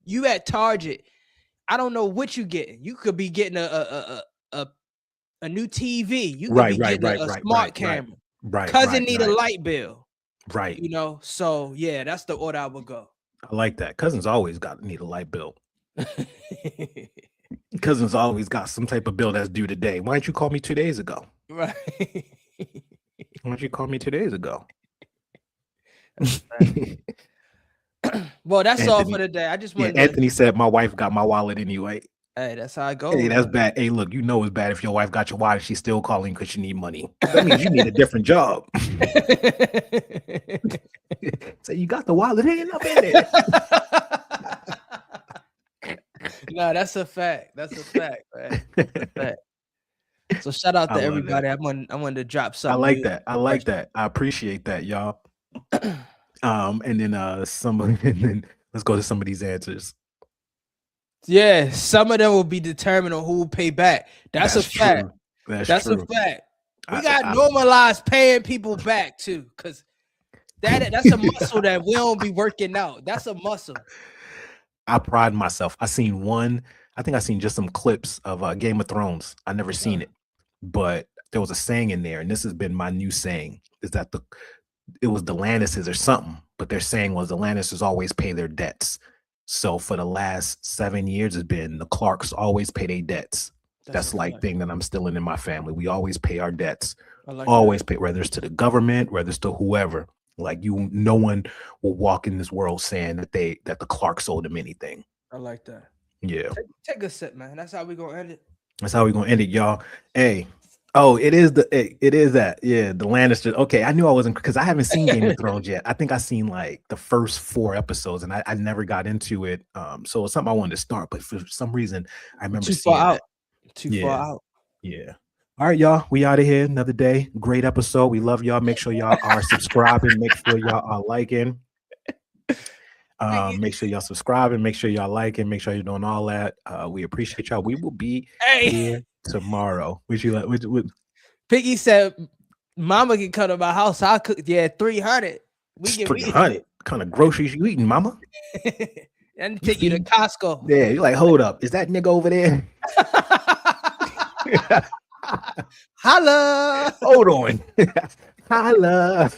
You at Target. I don't know what you getting. You could be getting a new TV. You could be getting a smart camera. Right. Cousin need a light bill. Right. You know. So yeah, that's the order I would go. I like that. Cousins always need a light bill. Cousins always got some type of bill that's due today. Why didn't you call me 2 days ago? Right. Why didn't you call me 2 days ago? Well, that's all for the day. I just wanted Anthony said my wife got my wallet anyway. Hey, that's how I go. Hey, that's bad. Hey, look, you know it's bad if your wife got your wallet. She's still calling because you need money. That means you need a different job. So you got the wallet. Ain't enough in it. No, that's a fact. That's a fact, man. That's a fact. So shout out to everybody. I wanted to drop something. I like that. I like that. I appreciate that, y'all. And then let's go to some of these answers. Yeah, some of them will be determined on who will pay back. That's a fact. That's a fact. We got normalized paying people back too, because that's a muscle that we don't be working out. That's a muscle. I pride myself. I think I seen just some clips of Game of Thrones. I never seen it, but there was a saying in there, and this has been my new saying, is that it was the Lannisters or something, but their saying was the Lannisters always pay their debts. So for the last 7 years, it's been the Clarks always pay their debts. That's like thing that I'm still in my family. We always pay our debts. Always pay, whether it's to the government, whether it's to whoever. Like no one will walk in this world saying that the Clarks owed them anything. I like that. Yeah. Take a sip, man. That's how we're gonna end it. That's how we're gonna end it, y'all. Hey. Oh, it is that. Yeah, the Lannister. Okay, I knew I wasn't, because I haven't seen Game of Thrones yet. I think I seen like the first 4 episodes, and I never got into it. So it's something I wanted to start, but for some reason I remember seeing that. Too far out. Yeah. All right, y'all. We out of here. Another day. Great episode. We love y'all. Make sure y'all are subscribing. Make sure y'all are liking. Make sure y'all subscribing. Make sure y'all liking. Make sure you're doing all that. We appreciate y'all. We will be here tomorrow. Piggy said, "Mama can come to my house. I'll cook." Yeah, 300. We get 300. Kind of groceries you eating, mama? And take you to Costco. Yeah, you're like, hold up. Is that nigga over there? Holla. Hold on. Holla.